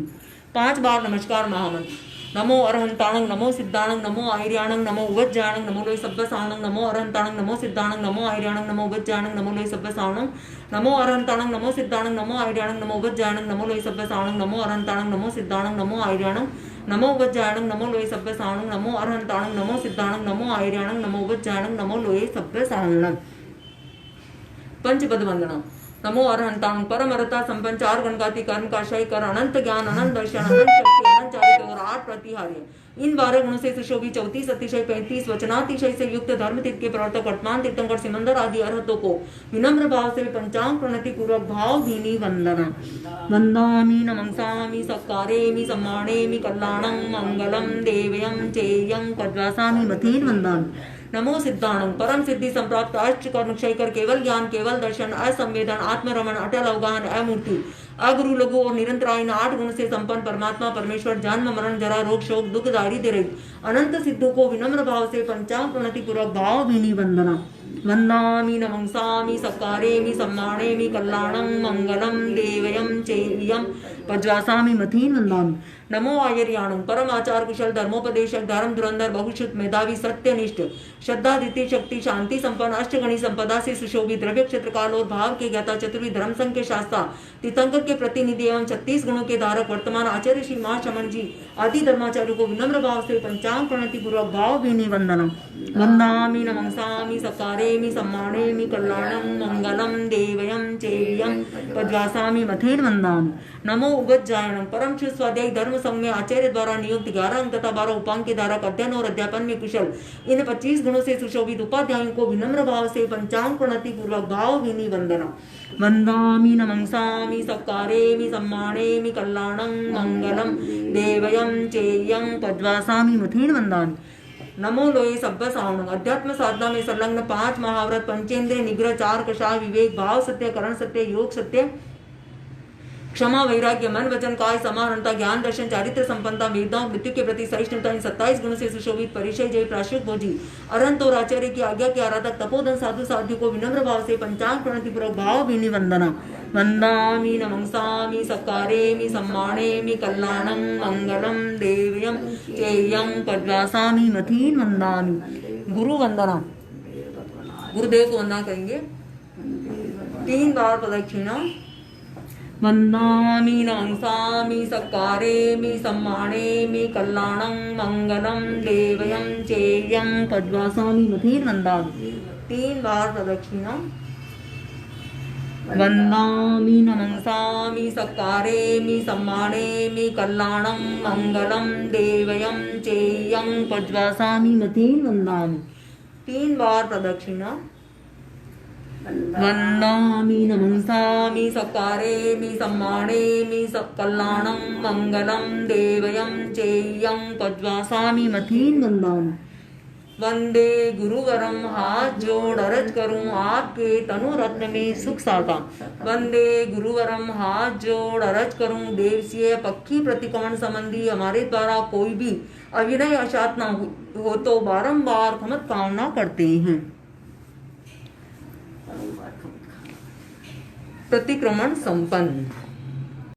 5 बार नमस्कार महामंत्र। नमो अरहंताणं नमो सिद्धाणं नमो आहिर्याणं नमो उवज्जाणं नमो लोय सब्बसाणं नमो अरहंताणं नमो सिद्धाणं नमो आहिर्याणं नमो उवज्जाणं नमो लोय सब्बसाणं नमो अरहंताणं नमो सिद्धाणं नमो आहिर्याणं नमो उवज्जाणं नमो लोय सब्बसाणं नमो अरहंताणं नमो सिद्धाणं नमो आहिर्याणं नमो उवज्जाणं नमो लोय सब्बसाणं नमो अरहंताणं नमो सिद्धाणं नमो आहिर्याणं नमो उवज्जाणं नमो लोय सब्बसाणं। पंचपद वंदना। नमो अरहंताणं परमरता संपन्न चार गणगाती कर्म काशाई कर अनंत ज्ञान अनंत दर्शन अनंत शक्ति अनंत चारित्र और 8 प्रतिहार्य इन 12 गुणों से सुशोभित 34 अतिशय 35 वचनातिशय से युक्त धर्म तीर्थ के प्रवर्तक वर्तमान तीर्थंकर सिमंदर आदि अरहतों को विनम्र भाव से पंचांग प्रणति पूर्वक भावहीनी वंदना। वंदामि नमंसामि सत्कारेमि सम्मानेमि कल्याणं मंगलम देवयं चेयं पद्वासामि मथेन वंदामि। नमो सिद्धाणं परम सिद्धि संप्राप्त अष्ट कर्म क्षय कर केवल ज्ञान केवल दर्शन असंवेदन आत्मरमण अटल अवगाहन अमूर्ति अगुरु लघु और निरंतरायण 8 गुण से संपन्न परमात्मा परमेश्वर जन्म मरण जरा रोग शोक दुख दारिद्र्य रहित अनंत सिद्धों को विनम्र भाव से पंचांग प्रणति पूर्वक भावहीनी वंदना। वंदामि नमंसामि सत्कारेमि सम्मानेमि कल्याणं मंगलम देवयं चेयं पज्वासामि मथीन वंदामि। नमो आयर्याणं परम आचार कुशल धर्मोपदेशक धर्म धुरंधर बहुश्रुत मेधावी सत्यनिष्ठ श्रद्धा धृति शक्ति शांति संपन्न अष्टगणी संपदा से सुशोभित द्रव्य क्षेत्र काल और भाव के ज्ञाता चतुर्विध धर्म संघ के शास्त्रा तीर्थंकर के प्रतिनिधि एवं 36 गुणों के धारक वर्तमान आचार्य श्री महाशमन जी आदि धर्माचार्यों को विनम्र भाव से पंचांग प्रणति पूर्वक भावहीनी वंदना। वंदामि नमंसामि सत्कारेमि सम्मानेमि कल्याणं मंगलम देवयं चेयं पद्वासामि मथेन वंदामि। नमो उवज्जायणं परम स्वाध्यायी धर्म संघ में आचार्य द्वारा नियुक्त 11 अंक तथा 12 उपांग के धारक अध्ययन और अध्यापन में कुशल इन 25 गुणों से सुशोभित उपाध्यायों को विनम्र भाव से पंचांग प्रणति पूर्वक भावहीनी वंदना। वंदामि नमंसामि सत्कारेमि सम्मानेमि कल्याणं मंगलम देवयं चेयं पद्वासामि मथेन वंदामि। नमो लोये सब्बसाणं अध्यात्म साधना में संलग्न 5 महाव्रत पंचेंद्रिय निग्रह 4 कषाय विवेक भाव सत्य करण सत्य योग सत्य क्षमा वैराग्य मन वचन काय समानता ज्ञान दर्शन चारित्र संपन्नता वेदना मृत्यु के प्रति सहिष्णुता इन 27 गुणों से सुशोभित परिचय जय प्राश्रित भोजी अरहंत और आचार्य की आज्ञा के आराधक तपोधन साधु साध्य को विनम्र भाव से पंचांग प्रणति पूर्वक भावहीनी वंदना। वंदामि नमंसामि सत्कारेमि सम्मानेमि कल्याणं मंगलम देवयं चेयं पद्वासामि मथीन वंदामि। गुरु वंदना। गुरुदेव को वंदना करेंगे 3 बार प्रदक्षिणा। वंदामि नमंसामि सत्कारेमि सम्मानेमि कल्याणं मंगलम देवयं चेयं पद्वासामि मथेन वंदामि। 3 बार प्रदक्षिणा। वंदामि नमंसामि सत्कारेमि सम्मानेमि कल्याणं मंगलम देवयं चेयं पद्वासामि मथेन वंदामि। 3 बार प्रदक्षिणा। वंदामि नमंसामि सत्कारेमि सम्मानेमि कल्याणं मंगलम देवयं चेयं पद्वासामि मथेन वंदामि। वंदे गुरुवरम हाथ जोड़ अर्ज करूं आपके तनु रत्न में सुख साता। वंदे गुरुवरम हाथ जोड़ अर्ज करूं देवसीय पक्षी प्रतिक्रमण संबंधी हमारे द्वारा कोई भी अविनय अशात न हो तो बारंबार क्षमत कामना करते हैं। प्रतिक्रमण संपन्न।